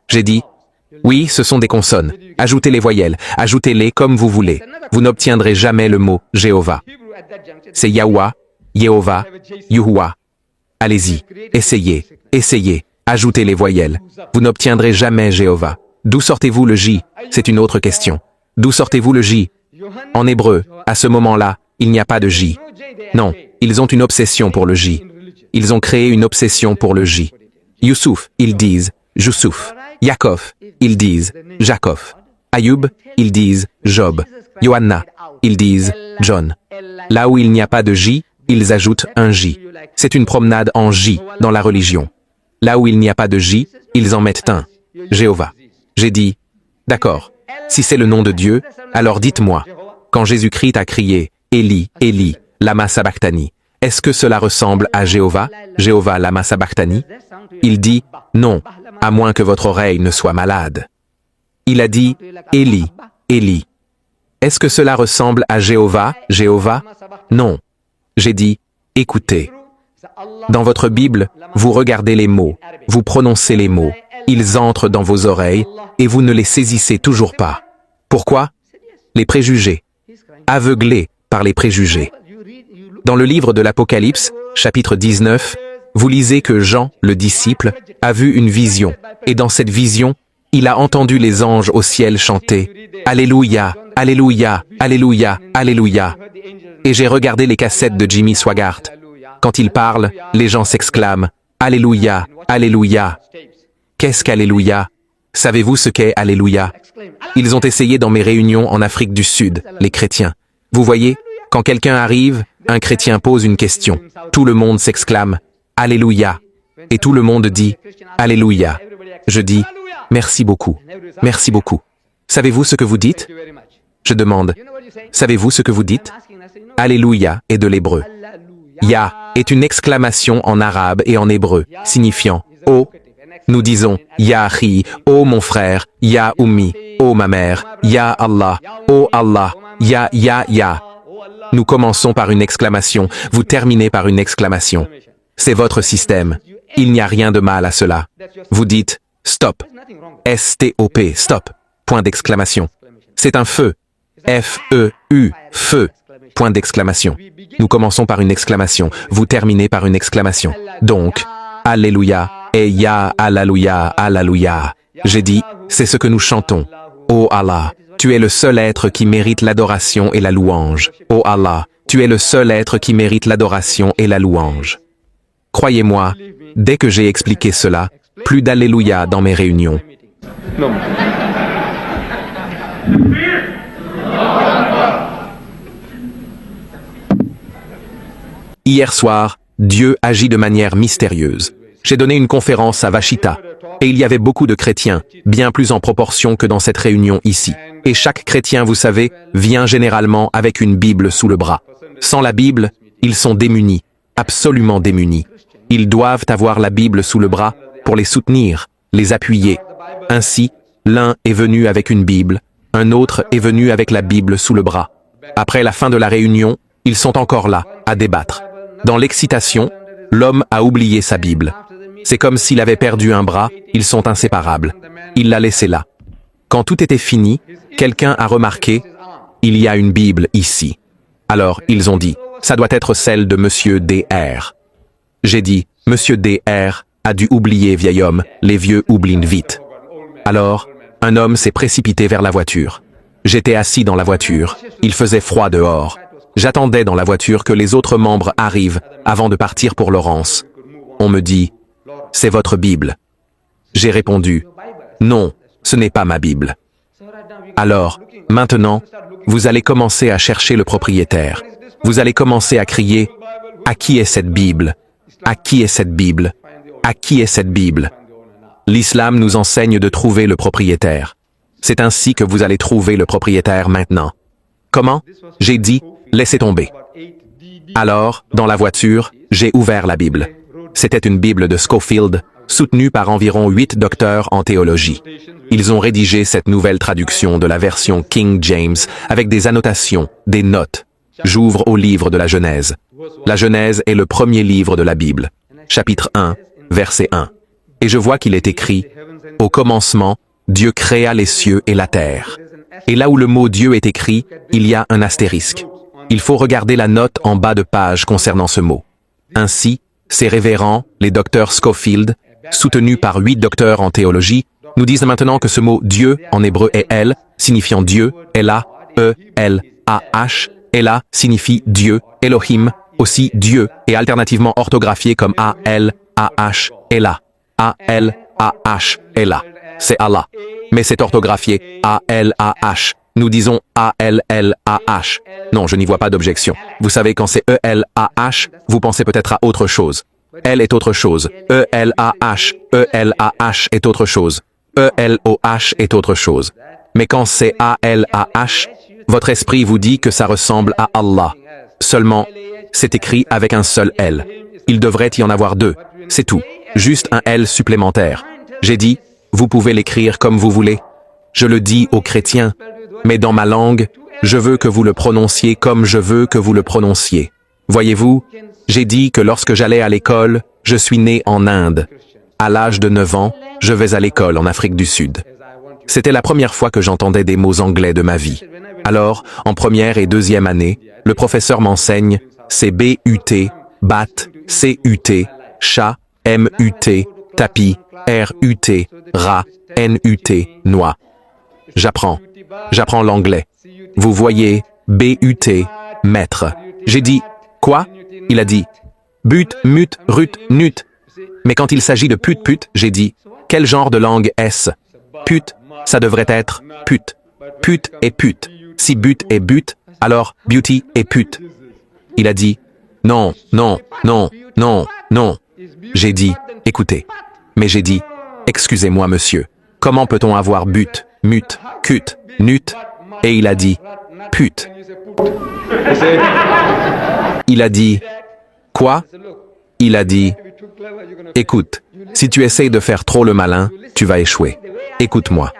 J'ai dit, oui, ce sont des consonnes. Ajoutez les voyelles. Ajoutez-les comme vous voulez. Vous n'obtiendrez jamais le mot Jéhovah. C'est Yahweh, Yehovah, Yahuwah. Allez-y. Essayez. Essayez. Ajoutez les voyelles. Vous n'obtiendrez jamais Jéhovah. D'où sortez-vous le J? C'est une autre question. D'où sortez-vous le J? En hébreu, à ce moment-là, il n'y a pas de J. Non, ils ont une obsession pour le J. Ils ont créé une obsession pour le J. Youssouf, ils disent Youssouf. Yaakov, ils disent Jacob. Ayoub, ils disent Job. Johanna, ils disent John. Là où il n'y a pas de J, ils ajoutent un J. C'est une promenade en J dans la religion. Là où il n'y a pas de J, ils en mettent un. Jéhovah. J'ai dit, d'accord, si c'est le nom de Dieu, alors dites-moi, quand Jésus-Christ a crié, Élie, Élie, lama sabachthani, est-ce que cela ressemble à Jéhovah, Jéhovah lama sabachthani? Il dit, non, à moins que votre oreille ne soit malade. Il a dit, Élie, Élie. Est-ce que cela ressemble à Jéhovah, Jéhovah? Non. J'ai dit, écoutez. Dans votre Bible, vous regardez les mots, vous prononcez les mots, ils entrent dans vos oreilles et vous ne les saisissez toujours pas. Pourquoi? Les préjugés. Aveuglés par les préjugés. Dans le livre de l'Apocalypse, chapitre 19, vous lisez que Jean, le disciple, a vu une vision, et dans cette vision, il a entendu les anges au ciel chanter « Alléluia, Alléluia, Alléluia, Alléluia ». Et j'ai regardé les cassettes de Jimmy Swaggart. Quand il parle, les gens s'exclament « Alléluia, Alléluia ». Qu'est-ce qu'Alléluia? Savez-vous ce qu'est Alléluia? Ils ont essayé dans mes réunions en Afrique du Sud, les chrétiens. Vous voyez, quand quelqu'un arrive, un chrétien pose une question. Tout le monde s'exclame « Alléluia ». Et tout le monde dit « Alléluia ». Je dis « Merci beaucoup, merci beaucoup ». Savez-vous ce que vous dites? Je demande « Savez-vous ce que vous dites ?» Alléluia est de l'hébreu. Ya est une exclamation en arabe et en hébreu, signifiant « Oh ». Nous disons « Ya Achi »,« Oh mon frère »,« Ya Ummi »,« Oh ma mère »,« Ya Allah »,« Oh Allah »,« Ya Ya Ya ». Nous commençons par une exclamation, vous terminez par une exclamation. C'est votre système. Il n'y a rien de mal à cela. Vous dites « Stop ». S-T-O-P, stop. Point d'exclamation. C'est un feu. F-E-U, feu. Point d'exclamation. Nous commençons par une exclamation. Vous terminez par une exclamation. Donc, Alléluia et Ya Alléluia, Alléluia. J'ai dit, c'est ce que nous chantons. Oh Allah, tu es le seul être qui mérite l'adoration et la louange. Oh Allah, tu es le seul être qui mérite l'adoration et la louange. Croyez-moi, dès que j'ai expliqué cela, plus d'Alléluia dans mes réunions. Non. Hier soir, Dieu agit de manière mystérieuse. J'ai donné une conférence à Washita, et il y avait beaucoup de chrétiens, bien plus en proportion que dans cette réunion ici. Et chaque chrétien, vous savez, vient généralement avec une Bible sous le bras. Sans la Bible, ils sont démunis, absolument démunis. Ils doivent avoir la Bible sous le bras pour les soutenir, les appuyer. Ainsi, l'un est venu avec une Bible, un autre est venu avec la Bible sous le bras. Après la fin de la réunion, ils sont encore là, à débattre. Dans l'excitation, l'homme a oublié sa Bible. C'est comme s'il avait perdu un bras, ils sont inséparables. Il l'a laissé là. Quand tout était fini, quelqu'un a remarqué, il y a une Bible ici. Alors, ils ont dit, ça doit être celle de Monsieur D.R. J'ai dit, Monsieur D.R. a dû oublier, vieil homme, les vieux oublient vite. Alors, un homme s'est précipité vers la voiture. J'étais assis dans la voiture, il faisait froid dehors. J'attendais dans la voiture que les autres membres arrivent avant de partir pour Laurence. On me dit, c'est votre Bible. J'ai répondu, non, ce n'est pas ma Bible. Alors, maintenant, vous allez commencer à chercher le propriétaire. Vous allez commencer à crier, à qui est cette Bible? À qui est cette Bible? À qui est cette Bible? L'islam nous enseigne de trouver le propriétaire. C'est ainsi que vous allez trouver le propriétaire maintenant. Comment? J'ai dit, laissez tomber. Alors, dans la voiture, j'ai ouvert la Bible. C'était une Bible de Scofield, soutenue par environ 8 docteurs en théologie. Ils ont rédigé cette nouvelle traduction de la version King James avec des annotations, des notes. J'ouvre au livre de la Genèse. La Genèse est le premier livre de la Bible. Chapitre 1, verset 1. Et je vois qu'il est écrit, « Au commencement, Dieu créa les cieux et la terre. » Et là où le mot Dieu est écrit, il y a un astérisque. Il faut regarder la note en bas de page concernant ce mot. Ainsi, ces révérends, les docteurs Scofield, soutenus par 8 docteurs en théologie, nous disent maintenant que ce mot Dieu en hébreu est El, signifiant Dieu, Elah, E-L-A-H, Elah signifie Dieu, Elohim, aussi Dieu, et alternativement orthographié comme A-L-A-H, Elah, A-L-A-H, Elah, c'est Allah. Mais c'est orthographié A-L-A-H. Nous disons A-L-L-A-H. Non, je n'y vois pas d'objection. Vous savez, quand c'est E-L-A-H, vous pensez peut-être à autre chose. Elle est autre chose. E-L-A-H, E-L-A-H est autre chose. E-L-O-H est autre chose. Mais quand c'est A-L-A-H, votre esprit vous dit que ça ressemble à Allah. Seulement, c'est écrit avec un seul L. Il devrait y en avoir 2. C'est tout. Juste un L supplémentaire. J'ai dit, vous pouvez l'écrire comme vous voulez. Je le dis aux chrétiens, mais dans ma langue, je veux que vous le prononciez comme je veux que vous le prononciez. Voyez-vous, j'ai dit que lorsque j'allais à l'école, je suis né en Inde. À l'âge de 9 ans, je vais à l'école en Afrique du Sud. C'était la première fois que j'entendais des mots anglais de ma vie. Alors, en première et deuxième année, le professeur m'enseigne, c'est B-U-T, bat, C-U-T, chat, M-U-T, tapis, R-U-T, rat, N-U-T, noix. J'apprends l'anglais. Vous voyez, B-U-T, maître. J'ai dit, quoi? Il a dit, but, mut, rut, nut. Mais quand il s'agit de pute, j'ai dit, quel genre de langue est-ce? Pute, ça devrait être pute. Pute est pute. Si but est but, alors beauty est pute. Il a dit, non, non, non, non, non. J'ai dit, écoutez. Mais j'ai dit, excusez-moi monsieur, comment peut-on avoir but, mut, cut, nut? Et il a dit, pute. Il a dit, quoi? Il a dit, écoute, si tu essayes de faire trop le malin, tu vas échouer. Écoute-moi.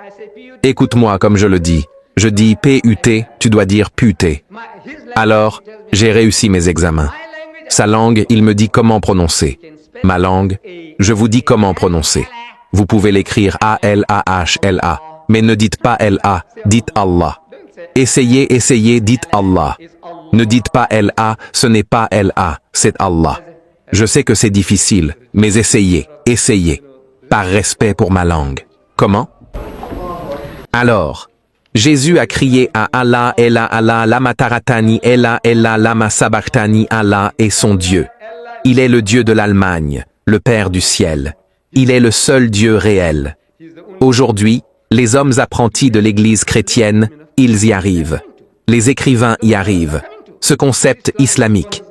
Écoute-moi comme je le dis. Je dis P-U-T, tu dois dire puté. Alors, j'ai réussi mes examens. Sa langue, il me dit comment prononcer. Ma langue, je vous dis comment prononcer. Vous pouvez l'écrire A-L-A-H-L-A, mais ne dites pas L-A, dites Allah. Essayez, dites Allah. Ne dites pas L-A, ce n'est pas L-A, c'est Allah. Je sais que c'est difficile, mais essayez. Par respect pour ma langue. Comment? Alors, Jésus a crié à Allah, Ella, Allah, lama taratani, Ella, lama sabachthani, Allah est son Dieu. Il est le Dieu de l'Allemagne, le Père du ciel. Il est le seul Dieu réel. Aujourd'hui, les hommes apprentis de l'Église chrétienne, ils y arrivent. Les écrivains y arrivent. Ce concept islamique.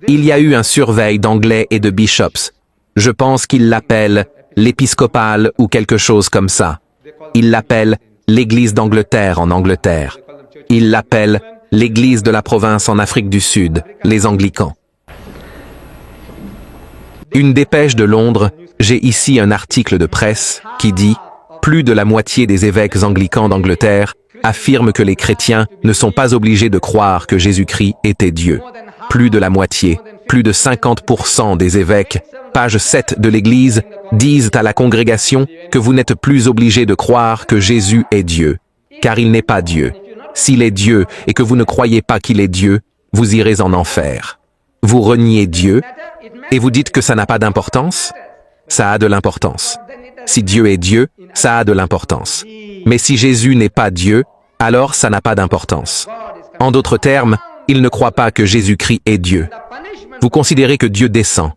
Il y a eu un surveil d'anglais et de bishops. Je pense qu'ils l'appellent l'épiscopal ou quelque chose comme ça. Ils l'appellent l'Église d'Angleterre en Angleterre. Ils l'appellent l'Église de la province en Afrique du Sud, les Anglicans. Une dépêche de Londres, j'ai ici un article de presse qui dit « Plus de la moitié des évêques anglicans d'Angleterre affirment que les chrétiens ne sont pas obligés de croire que Jésus-Christ était Dieu. Plus de la moitié, plus de 50% des évêques, page 7 de l'Église, disent à la congrégation que vous n'êtes plus obligés de croire que Jésus est Dieu, car il n'est pas Dieu. S'il est Dieu et que vous ne croyez pas qu'il est Dieu, vous irez en enfer. Vous reniez Dieu et vous dites que ça n'a pas d'importance? Ça a de l'importance. Si Dieu est Dieu, ça a de l'importance. Mais si Jésus n'est pas Dieu, alors ça n'a pas d'importance. En d'autres termes, ils ne croient pas que Jésus-Christ est Dieu. Vous considérez que Dieu descend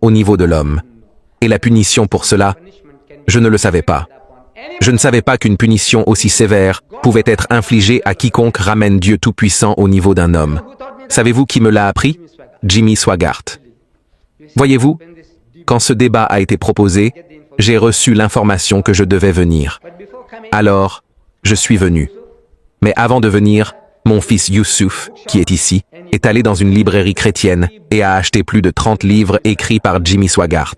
au niveau de l'homme. Et la punition pour cela, je ne le savais pas. Je ne savais pas qu'une punition aussi sévère pouvait être infligée à quiconque ramène Dieu Tout-Puissant au niveau d'un homme. Savez-vous qui me l'a appris? Jimmy Swaggart. Voyez-vous, quand ce débat a été proposé, j'ai reçu l'information que je devais venir. Alors, je suis venu. Mais avant de venir, mon fils Youssouf, qui est ici, est allé dans une librairie chrétienne et a acheté plus de 30 livres écrits par Jimmy Swaggart.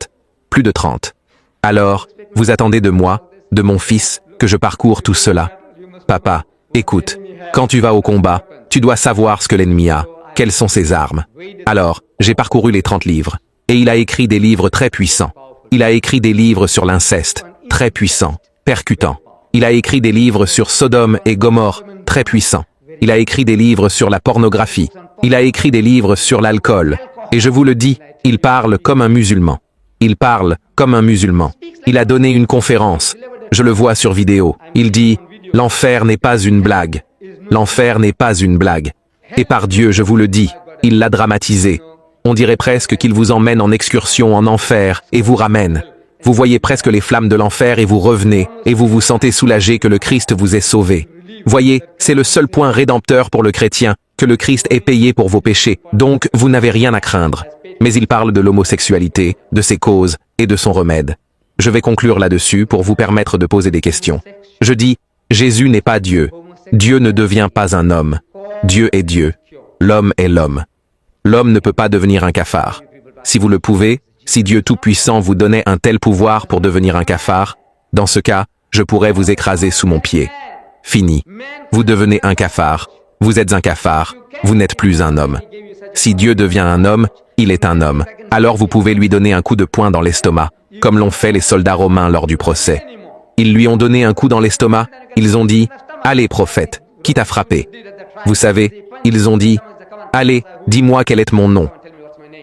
Plus de 30. Alors, vous attendez de moi, de mon fils, que je parcours tout cela. Papa, écoute, quand tu vas au combat, tu dois savoir ce que l'ennemi a, quelles sont ses armes. Alors, j'ai parcouru les 30 livres, et il a écrit des livres très puissants. Il a écrit des livres sur l'inceste, très puissants, percutants. Il a écrit des livres sur Sodome et Gomorrhe, très puissants. Il a écrit des livres sur la pornographie. Il a écrit des livres sur l'alcool. Et je vous le dis, il parle comme un musulman. Il parle comme un musulman. Il a donné une conférence. Je le vois sur vidéo. Il dit, l'enfer n'est pas une blague. L'enfer n'est pas une blague. Et par Dieu, je vous le dis, il l'a dramatisé. On dirait presque qu'il vous emmène en excursion en enfer et vous ramène. Vous voyez presque les flammes de l'enfer et vous revenez, et vous vous sentez soulagé que le Christ vous ait sauvé. Voyez, c'est le seul point rédempteur pour le chrétien, que le Christ ait payé pour vos péchés, donc vous n'avez rien à craindre. Mais il parle de l'homosexualité, de ses causes et de son remède. Je vais conclure là-dessus pour vous permettre de poser des questions. Je dis, Jésus n'est pas Dieu. Dieu ne devient pas un homme. Dieu est Dieu. L'homme est l'homme. L'homme ne peut pas devenir un cafard. Si vous le pouvez, si Dieu Tout-Puissant vous donnait un tel pouvoir pour devenir un cafard, dans ce cas, je pourrais vous écraser sous mon pied. Fini. Vous devenez un cafard. Vous êtes un cafard. Vous n'êtes plus un homme. Si Dieu devient un homme, il est un homme. Alors vous pouvez lui donner un coup de poing dans l'estomac, comme l'ont fait les soldats romains lors du procès. Ils lui ont donné un coup dans l'estomac. Ils ont dit, « Allez, prophète, qui t'a frappé ?» Vous savez, ils ont dit, « Allez, dis-moi quel est mon nom. »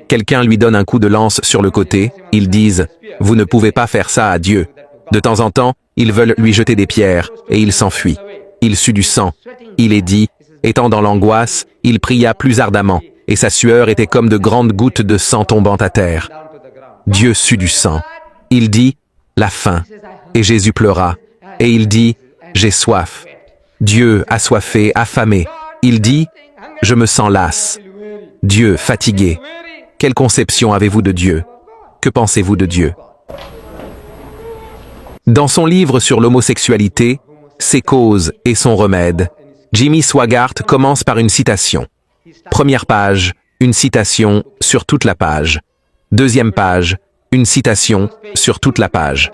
Quelqu'un lui donne un coup de lance sur le côté, ils disent « Vous ne pouvez pas faire ça à Dieu ». De temps en temps, ils veulent lui jeter des pierres, et il s'enfuit. Il sue du sang. Il est dit, étant dans l'angoisse, il pria plus ardemment, et sa sueur était comme de grandes gouttes de sang tombant à terre. Dieu sue du sang. Il dit « La faim ». Et Jésus pleura, et il dit « J'ai soif ». Dieu assoiffé, affamé. Il dit « Je me sens las ». Dieu fatigué. Quelle conception avez-vous de Dieu? Que pensez-vous de Dieu? Dans son livre sur l'homosexualité, ses causes et son remède, Jimmy Swaggart commence par une citation. Première page, une citation sur toute la page. Deuxième page, une citation sur toute la page.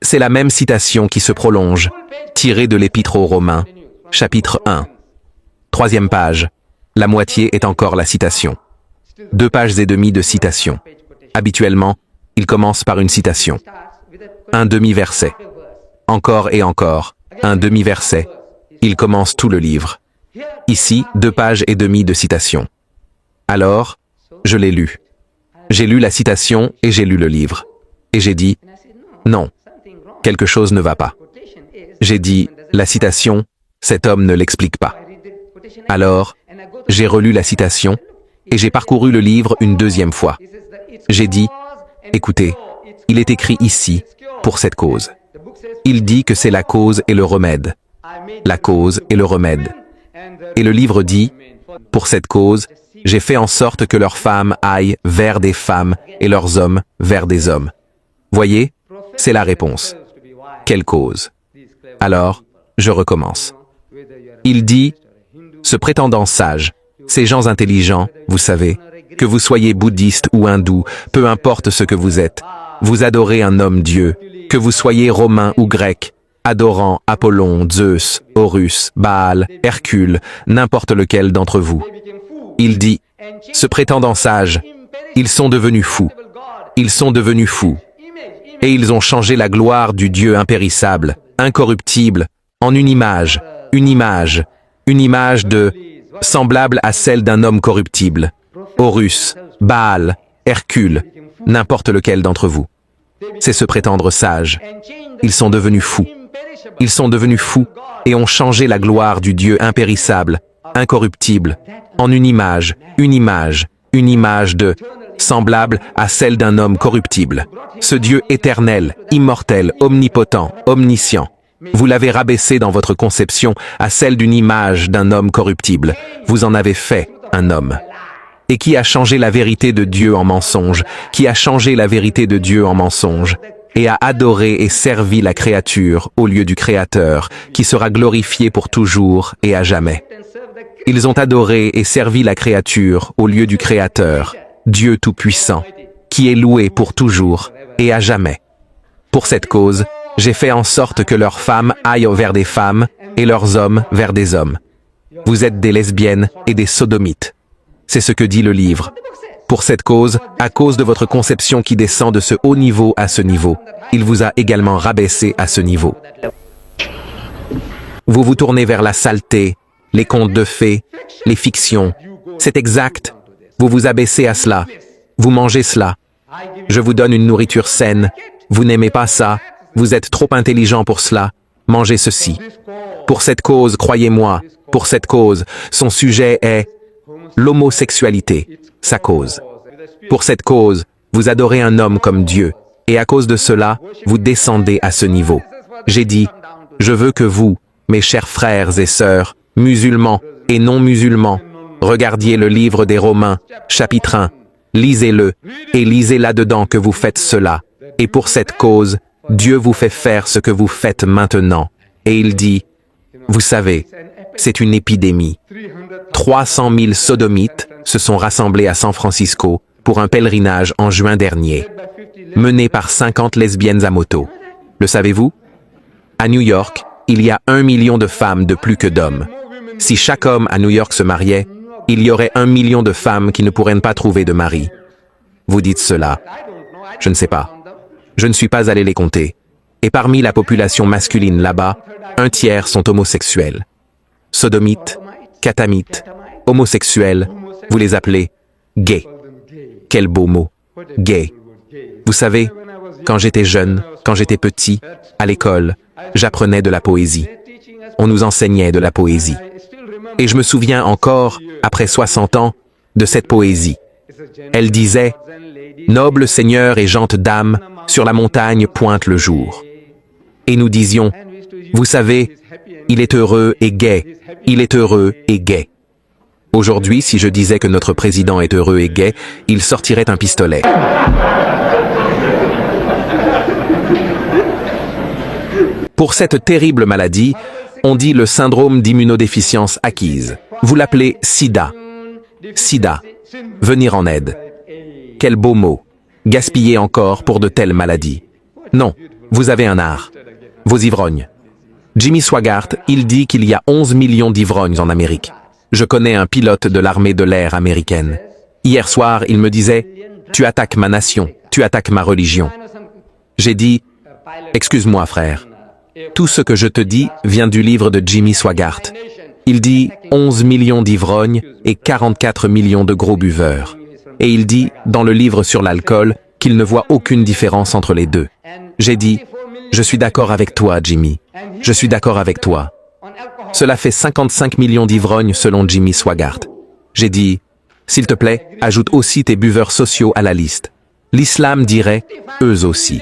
C'est la même citation qui se prolonge, tirée de l'Épître aux Romains, chapitre 1. Troisième page, la moitié est encore la citation. 2 pages et demie de citation. Habituellement, il commence par une citation. Un demi-verset. Encore et encore, un demi-verset. Il commence tout le livre. Ici, 2 pages et demie de citation. Alors, je l'ai lu. J'ai lu la citation et j'ai lu le livre. Et j'ai dit, non, quelque chose ne va pas. J'ai dit, la citation, cet homme ne l'explique pas. Alors, j'ai relu la citation et j'ai parcouru le livre une deuxième fois. J'ai dit, écoutez, il est écrit ici, pour cette cause. Il dit que c'est la cause et le remède. La cause et le remède. Et le livre dit, pour cette cause, j'ai fait en sorte que leurs femmes aillent vers des femmes et leurs hommes vers des hommes. Voyez, c'est la réponse. Quelle cause? Alors, je recommence. Il dit, se prétendant sage, ces gens intelligents, vous savez, que vous soyez bouddhiste ou hindou, peu importe ce que vous êtes, vous adorez un homme Dieu, que vous soyez romain ou grec, adorant Apollon, Zeus, Horus, Baal, Hercule, n'importe lequel d'entre vous. Il dit, se prétendant sages, ils sont devenus fous. Ils sont devenus fous. Et ils ont changé la gloire du Dieu impérissable, incorruptible, en une image de semblable à celle d'un homme corruptible. Horus, Baal, Hercule, n'importe lequel d'entre vous. C'est se prétendre sage. Ils sont devenus fous. Ils sont devenus fous et ont changé la gloire du Dieu impérissable, incorruptible, en une image de semblable à celle d'un homme corruptible. Ce Dieu éternel, immortel, omnipotent, omniscient. Vous l'avez rabaissé dans votre conception à celle d'une image d'un homme corruptible. Vous en avez fait un homme. Et qui a changé la vérité de Dieu en mensonge, qui a changé la vérité de Dieu en mensonge, et a adoré et servi la créature au lieu du Créateur, qui sera glorifié pour toujours et à jamais. Ils ont adoré et servi la créature au lieu du Créateur, Dieu Tout-Puissant, qui est loué pour toujours et à jamais. Pour cette cause, j'ai fait en sorte que leurs femmes aillent vers des femmes et leurs hommes vers des hommes. Vous êtes des lesbiennes et des sodomites. C'est ce que dit le livre. Pour cette cause, à cause de votre conception qui descend de ce haut niveau à ce niveau, il vous a également rabaissé à ce niveau. Vous vous tournez vers la saleté, les contes de fées, les fictions. C'est exact. Vous vous abaissez à cela. Vous mangez cela. Je vous donne une nourriture saine. Vous n'aimez pas ça. Vous êtes trop intelligent pour cela. Mangez ceci. Pour cette cause, croyez-moi, pour cette cause, son sujet est l'homosexualité, sa cause. Pour cette cause, vous adorez un homme comme Dieu, et à cause de cela, vous descendez à ce niveau. J'ai dit, je veux que vous, mes chers frères et sœurs, musulmans et non musulmans, regardiez le livre des Romains, chapitre 1, lisez-le, et lisez là-dedans que vous faites cela. Et pour cette cause, Dieu vous fait faire ce que vous faites maintenant. Et il dit, vous savez, c'est une épidémie. 300 000 sodomites se sont rassemblés à San Francisco pour un pèlerinage en juin dernier, mené par 50 lesbiennes à moto. Le savez-vous? À New York, il y a 1 million de femmes de plus que d'hommes. Si chaque homme à New York se mariait, il y aurait 1 million de femmes qui ne pourraient pas trouver de mari. Vous dites cela. Je ne sais pas. Je ne suis pas allé les compter. Et parmi la population masculine là-bas, 1/3 sont homosexuels. Sodomites, catamites, homosexuels, vous les appelez gays. Quel beau mot, gay. Vous savez, quand j'étais jeune, quand j'étais petit, à l'école, j'apprenais de la poésie. On nous enseignait de la poésie. Et je me souviens encore, après 60 ans, de cette poésie. Elle disait « Noble seigneur et gentes dames, sur la montagne pointe le jour. » Et nous disions « Vous savez, il est heureux et gai, il est heureux et gai. » Aujourd'hui, si je disais que notre président est heureux et gai, il sortirait un pistolet. Pour cette terrible maladie, on dit le syndrome d'immunodéficience acquise. Vous l'appelez SIDA. SIDA. Venir en aide. Quel beau mot. Gaspiller encore pour de telles maladies. Non, vous avez un art. Vos ivrognes. Jimmy Swaggart, il dit qu'il y a 11 millions d'ivrognes en Amérique. Je connais un pilote de l'armée de l'air américaine. Hier soir, il me disait « Tu attaques ma nation, tu attaques ma religion. » J'ai dit « Excuse-moi, frère. Tout ce que je te dis vient du livre de Jimmy Swaggart. Il dit 11 millions d'ivrognes et 44 millions de gros buveurs. Et il dit, dans le livre sur l'alcool, qu'il ne voit aucune différence entre les deux. J'ai dit, je suis d'accord avec toi, Jimmy. Je suis d'accord avec toi. Cela fait 55 millions d'ivrognes selon Jimmy Swaggart. J'ai dit, s'il te plaît, ajoute aussi tes buveurs sociaux à la liste. L'islam dirait, eux aussi.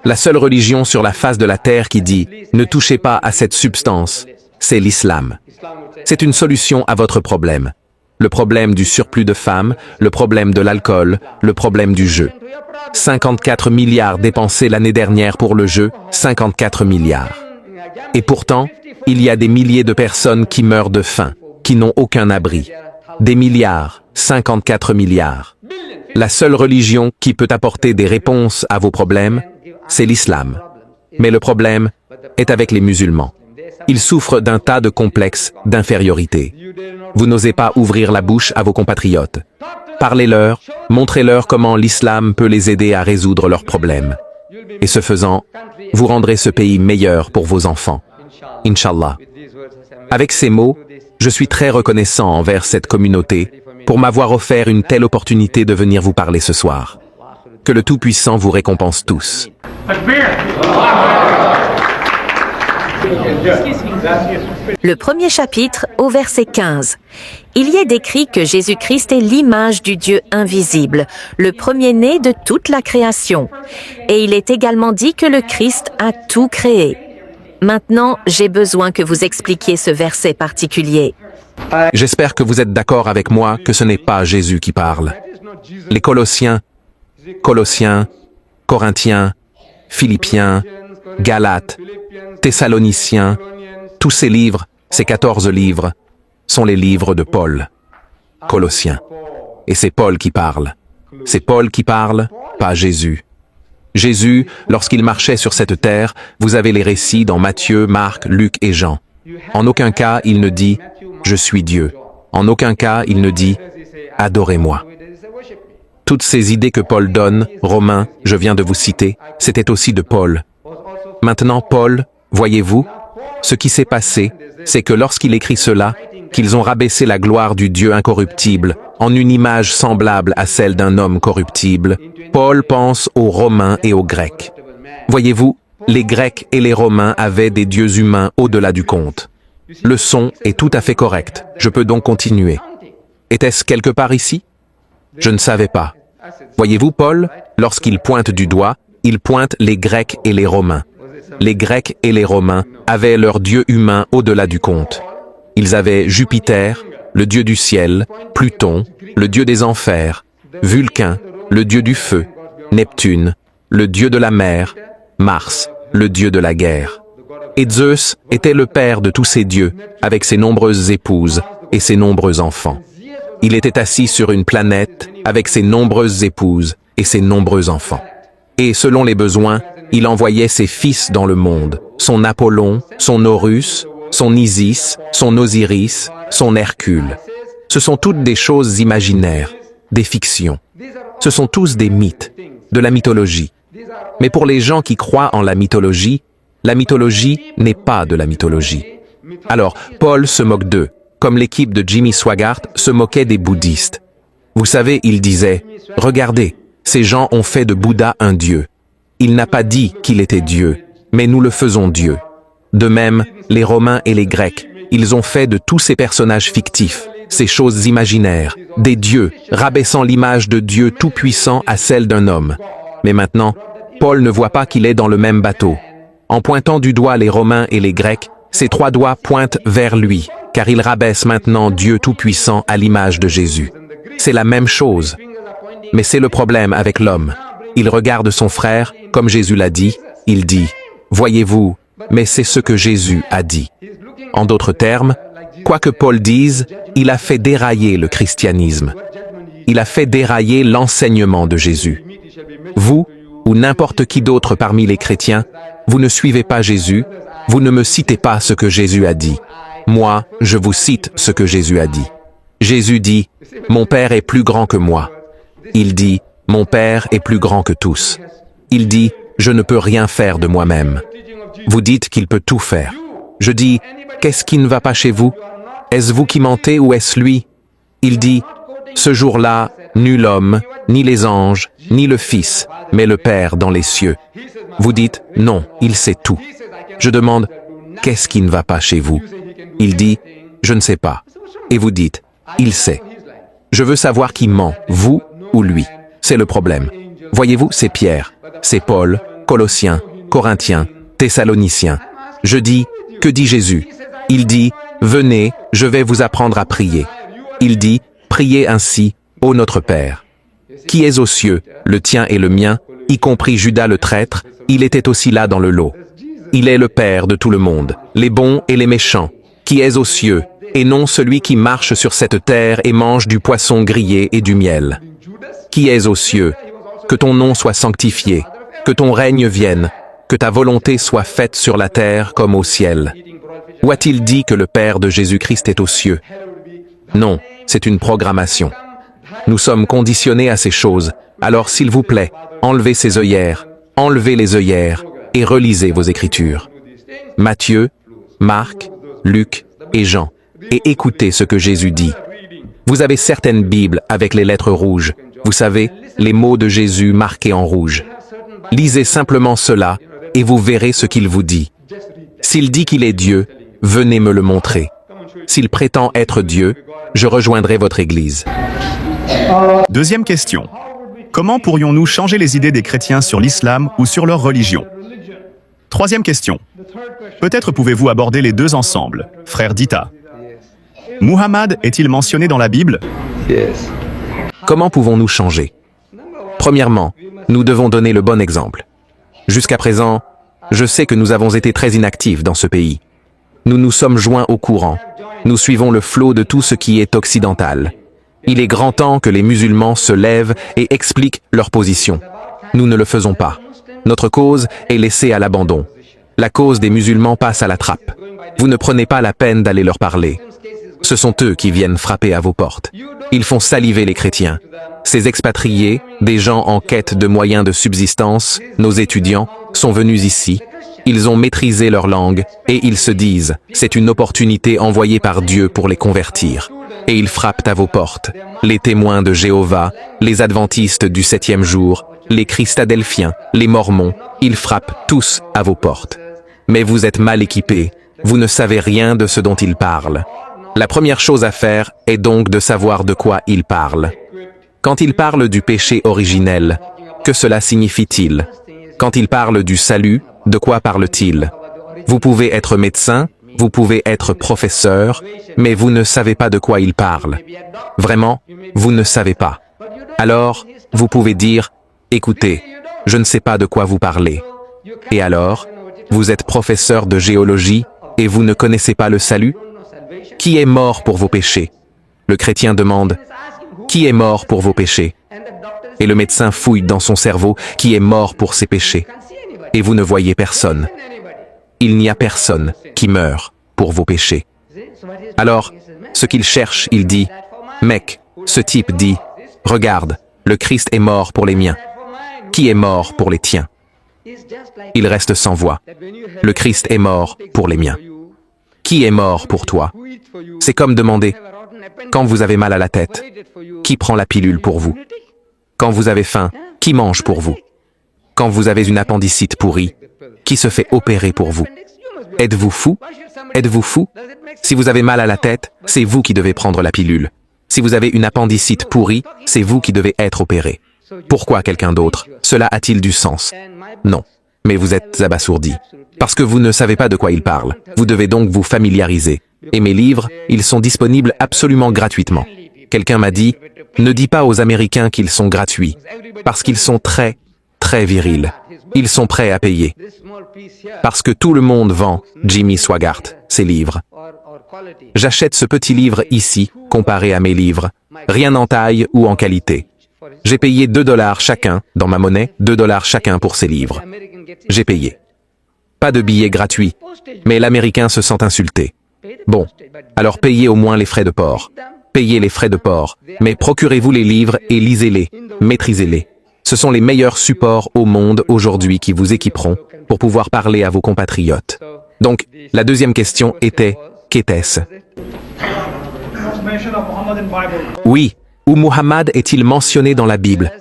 La seule religion sur la face de la terre qui dit « Ne touchez pas à cette substance », c'est l'islam. C'est une solution à votre problème. Le problème du surplus de femmes, le problème de l'alcool, le problème du jeu. 54 milliards dépensés l'année dernière pour le jeu, 54 milliards. Et pourtant, il y a des milliers de personnes qui meurent de faim, qui n'ont aucun abri. Des milliards, 54 milliards. La seule religion qui peut apporter des réponses à vos problèmes, c'est l'islam. Mais le problème est avec les musulmans. Ils souffrent d'un tas de complexes d'infériorité. Vous n'osez pas ouvrir la bouche à vos compatriotes. Parlez-leur, montrez-leur comment l'islam peut les aider à résoudre leurs problèmes. Et ce faisant, vous rendrez ce pays meilleur pour vos enfants. Inch'Allah. Avec ces mots, je suis très reconnaissant envers cette communauté pour m'avoir offert une telle opportunité de venir vous parler ce soir. Que le Tout-Puissant vous récompense tous. Le premier chapitre, au verset 15. Il y est décrit que Jésus-Christ est l'image du Dieu invisible, le premier-né de toute la création. Et il est également dit que le Christ a tout créé. Maintenant, j'ai besoin que vous expliquiez ce verset particulier. J'espère que vous êtes d'accord avec moi que ce n'est pas Jésus qui parle. Les Colossiens, Corinthiens, Philippiens, Galates, Thessaloniciens, tous ces livres, ces 14 livres, sont les livres de Paul, Colossiens. Et c'est Paul qui parle. C'est Paul qui parle, pas Jésus. Jésus, lorsqu'il marchait sur cette terre, vous avez les récits dans Matthieu, Marc, Luc et Jean. En aucun cas, il ne dit « Je suis Dieu ». En aucun cas, il ne dit « Adorez-moi ». Toutes ces idées que Paul donne, Romains, je viens de vous citer, c'était aussi de Paul. Maintenant, Paul, voyez-vous, ce qui s'est passé, c'est que lorsqu'il écrit cela, qu'ils ont rabaissé la gloire du Dieu incorruptible en une image semblable à celle d'un homme corruptible, Paul pense aux Romains et aux Grecs. Voyez-vous, les Grecs et les Romains avaient des dieux humains au-delà du compte. Le son est tout à fait correct. Je peux donc continuer. Était-ce quelque part ici? Je ne savais pas. Voyez-vous, Paul, lorsqu'il pointe du doigt, il pointe les Grecs et les Romains. Les Grecs et les Romains avaient leurs dieux humains au-delà du compte. Ils avaient Jupiter, le dieu du ciel, Pluton, le dieu des enfers, Vulcain, le dieu du feu, Neptune, le dieu de la mer, Mars, le dieu de la guerre. Et Zeus était le père de tous ces dieux, avec ses nombreuses épouses et ses nombreux enfants. Il était assis sur une planète avec ses nombreuses épouses et ses nombreux enfants. Et selon les besoins, il envoyait ses fils dans le monde, son Apollon, son Horus, son Isis, son Osiris, son Hercule. Ce sont toutes des choses imaginaires, des fictions. Ce sont tous des mythes, de la mythologie. Mais pour les gens qui croient en la mythologie n'est pas de la mythologie. Alors, Paul se moque d'eux, comme l'équipe de Jimmy Swaggart se moquait des bouddhistes. Vous savez, il disait, « Regardez, ces gens ont fait de Bouddha un dieu. Il n'a pas dit qu'il était Dieu, mais nous le faisons Dieu. » De même, les Romains et les Grecs, ils ont fait de tous ces personnages fictifs, ces choses imaginaires, des dieux, rabaissant l'image de Dieu tout-puissant à celle d'un homme. Mais maintenant, Paul ne voit pas qu'il est dans le même bateau. En pointant du doigt les Romains et les Grecs, ses trois doigts pointent vers lui, car il rabaisse maintenant Dieu tout-puissant à l'image de Jésus. C'est la même chose. Mais c'est le problème avec l'homme. Il regarde son frère, comme Jésus l'a dit, il dit, « Voyez-vous, mais c'est ce que Jésus a dit. » En d'autres termes, quoi que Paul dise, il a fait dérailler le christianisme. Il a fait dérailler l'enseignement de Jésus. Vous, ou n'importe qui d'autre parmi les chrétiens, vous ne suivez pas Jésus, vous ne me citez pas ce que Jésus a dit. Moi, je vous cite ce que Jésus a dit. Jésus dit, « Mon Père est plus grand que moi. » Il dit, « Mon Père est plus grand que tous. » Il dit, « Je ne peux rien faire de moi-même. » Vous dites qu'il peut tout faire. Je dis, « Qu'est-ce qui ne va pas chez vous? Est-ce vous qui mentez ou est-ce lui? » Il dit, « Ce jour-là, nul homme, ni les anges, ni le Fils, mais le Père dans les cieux. » Vous dites, « Non, il sait tout. » Je demande, « Qu'est-ce qui ne va pas chez vous? » Il dit, « Je ne sais pas. » Et vous dites, « Il sait. » Je veux savoir qui ment, vous ou lui. C'est le problème. Voyez-vous, c'est Pierre, c'est Paul, Colossiens, Corinthiens, Thessaloniciens. Je dis, que dit Jésus? Il dit, « Venez, je vais vous apprendre à prier. » Il dit, « Priez ainsi, ô notre Père. » Qui est aux cieux, le tien et le mien, y compris Judas le traître, il était aussi là dans le lot. Il est le Père de tout le monde, les bons et les méchants, qui est aux cieux, et non celui qui marche sur cette terre et mange du poisson grillé et du miel. Qui est aux cieux, que ton nom soit sanctifié, que ton règne vienne, que ta volonté soit faite sur la terre comme au ciel. Ou a-t-il dit que le Père de Jésus-Christ est aux cieux? Non, c'est une programmation. Nous sommes conditionnés à ces choses, alors s'il vous plaît, enlevez ces œillères, enlevez les œillères, et relisez vos Écritures. Matthieu, Marc, Luc et Jean, et écoutez ce que Jésus dit. Vous avez certaines Bibles avec les lettres rouges, vous savez, les mots de Jésus marqués en rouge. Lisez simplement cela, et vous verrez ce qu'il vous dit. S'il dit qu'il est Dieu, venez me le montrer. S'il prétend être Dieu, je rejoindrai votre Église. Deuxième question. Comment pourrions-nous changer les idées des chrétiens sur l'islam ou sur leur religion? Troisième question. Peut-être pouvez-vous aborder les deux ensemble, frère Dita. Muhammad est-il mentionné dans la Bible? Comment pouvons-nous changer? Premièrement, nous devons donner le bon exemple. Jusqu'à présent, je sais que nous avons été très inactifs dans ce pays. Nous nous sommes joints au courant. Nous suivons le flot de tout ce qui est occidental. Il est grand temps que les musulmans se lèvent et expliquent leur position. Nous ne le faisons pas. Notre cause est laissée à l'abandon. La cause des musulmans passe à la trappe. Vous ne prenez pas la peine d'aller leur parler. Ce sont eux qui viennent frapper à vos portes. Ils font saliver les chrétiens. Ces expatriés, des gens en quête de moyens de subsistance, nos étudiants, sont venus ici. Ils ont maîtrisé leur langue et ils se disent, c'est une opportunité envoyée par Dieu pour les convertir. Et ils frappent à vos portes, les témoins de Jéhovah, les adventistes du 7e jour, les christadelphiens, les mormons, ils frappent tous à vos portes. Mais vous êtes mal équipés, vous ne savez rien de ce dont ils parlent. La première chose à faire est donc de savoir de quoi ils parlent. Quand ils parlent du péché originel, que cela signifie-t-il? Quand ils parlent du salut, de quoi parle-t-il? Vous pouvez être médecin, vous pouvez être professeur, mais vous ne savez pas de quoi ils parlent. Vraiment, vous ne savez pas. Alors, vous pouvez dire, écoutez, je ne sais pas de quoi vous parlez. Et alors, vous êtes professeur de géologie et vous ne connaissez pas le salut? Qui est mort pour vos péchés? Le chrétien demande, qui est mort pour vos péchés? Et le médecin fouille dans son cerveau, qui est mort pour ses péchés? Et vous ne voyez personne. Il n'y a personne qui meurt pour vos péchés. Alors, ce qu'il cherche, il dit, mec, ce type dit, regarde, le Christ est mort pour les miens. Qui est mort pour les tiens? Il reste sans voix. Le Christ est mort pour les miens. Qui est mort pour toi? C'est comme demander, quand vous avez mal à la tête, qui prend la pilule pour vous? Quand vous avez faim, qui mange pour vous? Quand vous avez une appendicite pourrie, qui se fait opérer pour vous? Êtes-vous fou? Êtes-vous fou? Si vous avez mal à la tête, c'est vous qui devez prendre la pilule. Si vous avez une appendicite pourrie, c'est vous qui devez être opéré. Pourquoi quelqu'un d'autre? Cela a-t-il du sens? Non. Mais vous êtes abasourdi. Parce que vous ne savez pas de quoi il parle. Vous devez donc vous familiariser. Et mes livres, ils sont disponibles absolument gratuitement. Quelqu'un m'a dit, ne dis pas aux Américains qu'ils sont gratuits. Parce qu'ils sont très, très virils. Ils sont prêts à payer. Parce que tout le monde vend, Jimmy Swaggart, ses livres. J'achète ce petit livre ici, comparé à mes livres. Rien en taille ou en qualité. J'ai payé $2 chacun, dans ma monnaie, $2 chacun pour ces livres. J'ai payé. Pas de billets gratuits, mais l'Américain se sent insulté. Bon, alors payez au moins les frais de port. Payez les frais de port, mais procurez-vous les livres et lisez-les, maîtrisez-les. Ce sont les meilleurs supports au monde aujourd'hui qui vous équiperont pour pouvoir parler à vos compatriotes. Donc, la deuxième question était, qu'était-ce? Oui. Où Muhammad est-il mentionné dans la Bible?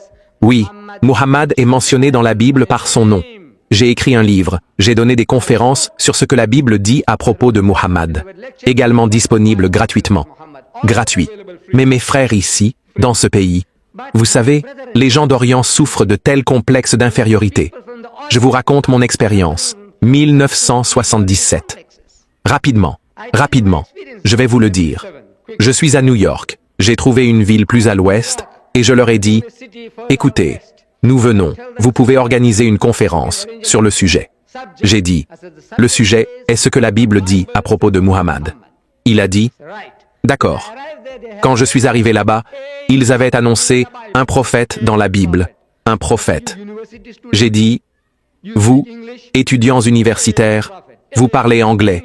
Oui, Muhammad est mentionné dans la Bible par son nom. J'ai écrit un livre, j'ai donné des conférences sur ce que la Bible dit à propos de Muhammad. Également disponible gratuitement. Gratuit. Mais mes frères ici, dans ce pays, vous savez, les gens d'Orient souffrent de tels complexes d'infériorité. Je vous raconte mon expérience. 1977. Rapidement, je vais vous le dire. Je suis à New York. J'ai trouvé une ville plus à l'ouest, et je leur ai dit, écoutez, nous venons, vous pouvez organiser une conférence sur le sujet. J'ai dit, le sujet est ce que la Bible dit à propos de Muhammad. Il a dit, d'accord. Quand je suis arrivé là-bas, ils avaient annoncé un prophète dans la Bible, un prophète. J'ai dit, vous, étudiants universitaires, vous parlez anglais.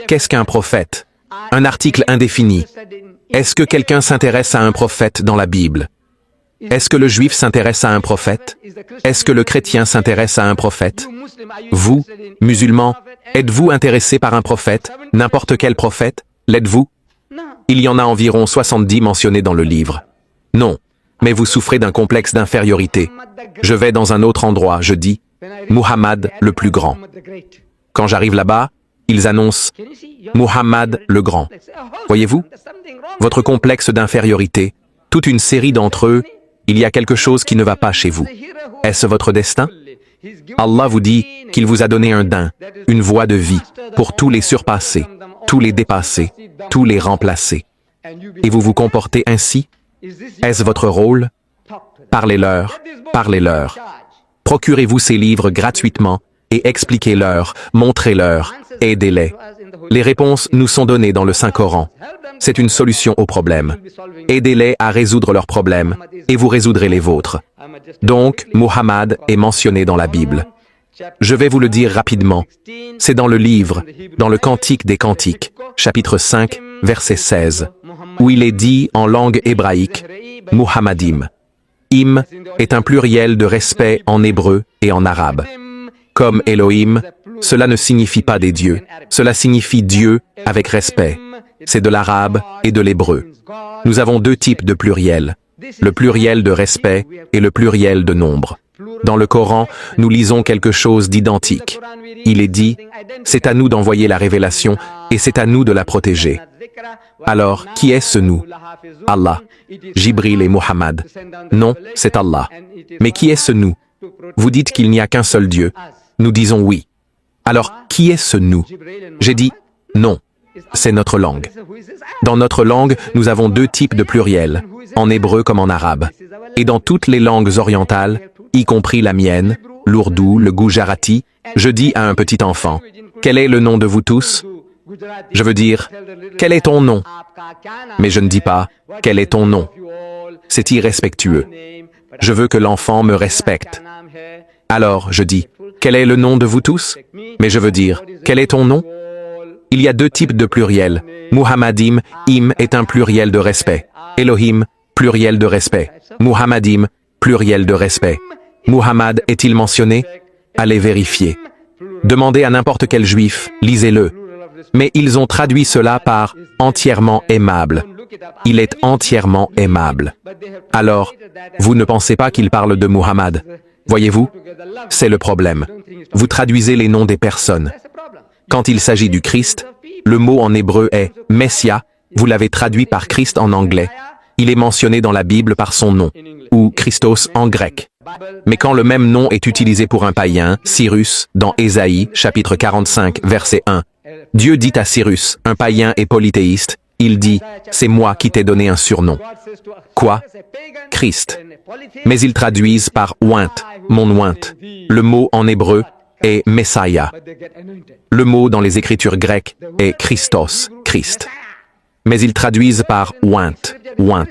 Qu'est-ce qu'un prophète? Un article indéfini. Est-ce que quelqu'un s'intéresse à un prophète dans la Bible? Est-ce que le juif s'intéresse à un prophète? Est-ce que le chrétien s'intéresse à un prophète? Vous, musulmans, êtes-vous intéressé par un prophète? N'importe quel prophète? L'êtes-vous? Il y en a environ 70 mentionnés dans le livre. Non, mais vous souffrez d'un complexe d'infériorité. Je vais dans un autre endroit, je dis, Muhammad le plus grand. Quand j'arrive là-bas, ils annoncent Muhammad le Grand. Voyez-vous? Votre complexe d'infériorité, toute une série d'entre eux, il y a quelque chose qui ne va pas chez vous. Est-ce votre destin? Allah vous dit qu'il vous a donné un din, une voie de vie, pour tous les surpasser, tous les dépasser, tous les remplacer. Et vous vous comportez ainsi? Est-ce votre rôle? Parlez-leur, parlez-leur. Procurez-vous ces livres gratuitement et expliquez-leur, montrez-leur, aidez-les. Les réponses nous sont données dans le Saint-Coran. C'est une solution au problème. Aidez-les à résoudre leurs problèmes et vous résoudrez les vôtres. Donc, Muhammad est mentionné dans la Bible. Je vais vous le dire rapidement. C'est dans le livre, dans le Cantique des Cantiques, chapitre 5, verset 16, où il est dit en langue hébraïque, Muhammadim. Im est un pluriel de respect en hébreu et en arabe. Comme Elohim, cela ne signifie pas des dieux, cela signifie Dieu avec respect. C'est de l'arabe et de l'hébreu. Nous avons deux types de pluriel, le pluriel de respect et le pluriel de nombre. Dans le Coran, nous lisons quelque chose d'identique. Il est dit, c'est à nous d'envoyer la révélation et c'est à nous de la protéger. Alors, qui est ce nous? Allah, Jibril et Muhammad. Non, c'est Allah. Mais qui est ce nous? Vous dites qu'il n'y a qu'un seul Dieu. Nous disons oui. Alors, qui est ce nous? J'ai dit non. C'est notre langue. Dans notre langue, nous avons deux types de pluriel, en hébreu comme en arabe. Et dans toutes les langues orientales, y compris la mienne, l'ourdou, le gujarati, je dis à un petit enfant, quel est le nom de vous tous? Je veux dire, quel est ton nom? Mais je ne dis pas, quel est ton nom? C'est irrespectueux. Je veux que l'enfant me respecte. Alors, je dis, quel est le nom de vous tous? Mais je veux dire, quel est ton nom? Il y a deux types de pluriel. Muhammadim, im est un pluriel de respect. Elohim, pluriel de respect. Muhammadim, pluriel de respect. Muhammad est-il mentionné? Allez vérifier. Demandez à n'importe quel juif, lisez-le. Mais ils ont traduit cela par « entièrement aimable ». Il est entièrement aimable. Alors, vous ne pensez pas qu'il parle de Muhammad? Voyez-vous? C'est le problème. Vous traduisez les noms des personnes. Quand il s'agit du Christ, le mot en hébreu est « Messia », vous l'avez traduit par Christ en anglais. Il est mentionné dans la Bible par son nom, ou Christos en grec. Mais quand le même nom est utilisé pour un païen, Cyrus, dans Ésaïe, chapitre 45, verset 1, Dieu dit à Cyrus, un païen et polythéiste, il dit, c'est moi qui t'ai donné un surnom. Quoi? Christ. Mais ils traduisent par oint, mon oint. Le mot en hébreu est Messiah. Le mot dans les écritures grecques est Christos, Christ. Mais ils traduisent par oint, oint.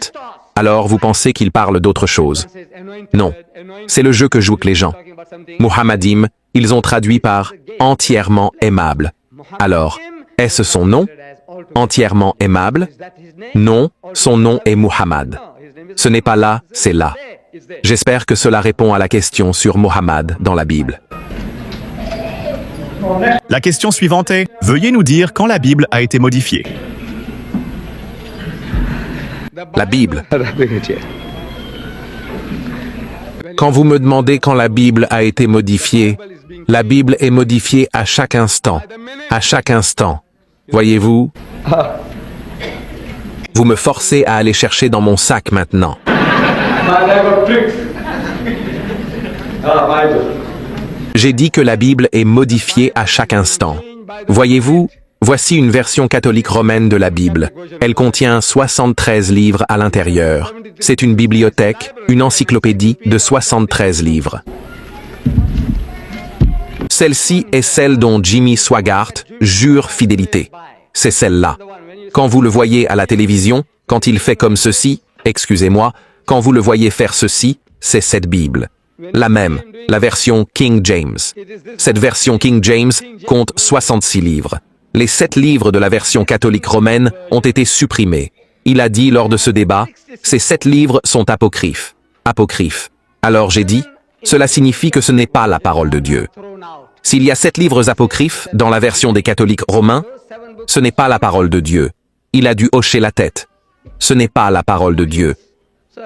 Alors vous pensez qu'ils parlent d'autre chose? Non. C'est le jeu que jouent les gens. Muhammadim, ils ont traduit par entièrement aimable. Alors, est-ce son nom? Entièrement aimable? Non, son nom est Muhammad. Ce n'est pas là, c'est là. J'espère que cela répond à la question sur Muhammad dans la Bible. La question suivante est, veuillez nous dire quand la Bible a été modifiée. La Bible. Quand vous me demandez quand la Bible a été modifiée, la Bible est modifiée à chaque instant. À chaque instant. Voyez-vous? Vous me forcez à aller chercher dans mon sac maintenant. J'ai dit que la Bible est modifiée à chaque instant. Voyez-vous? Voici une version catholique romaine de la Bible. Elle contient 73 livres à l'intérieur. C'est une bibliothèque, une encyclopédie de 73 livres. Celle-ci est celle dont Jimmy Swaggart jure fidélité. C'est celle-là. Quand vous le voyez à la télévision, quand il fait comme ceci, excusez-moi, quand vous le voyez faire ceci, c'est cette Bible. La même, la version King James. Cette version King James compte 66 livres. Les 7 livres de la version catholique romaine ont été supprimés. Il a dit lors de ce débat, ces 7 livres sont apocryphes. Apocryphes. Alors j'ai dit, cela signifie que ce n'est pas la parole de Dieu. S'il y a 7 livres apocryphes dans la version des catholiques romains, ce n'est pas la parole de Dieu. Il a dû hocher la tête. Ce n'est pas la parole de Dieu.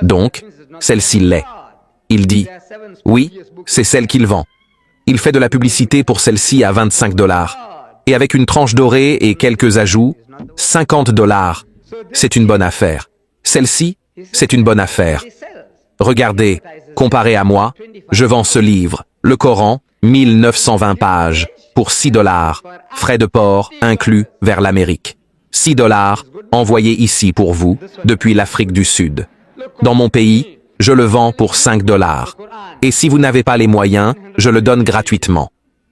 Donc, celle-ci l'est. Il dit, oui, c'est celle qu'il vend. Il fait de la publicité pour celle-ci à $25. Et avec une tranche dorée et quelques ajouts, $50. C'est une bonne affaire. Celle-ci, c'est une bonne affaire. Regardez, comparé à moi, je vends ce livre, le Coran, 1920 pages, pour $6, frais de port inclus vers l'Amérique. $6 envoyés ici pour vous, depuis l'Afrique du Sud. Dans mon pays, je le vends pour $5. Et si vous n'avez pas les moyens, je le donne gratuitement.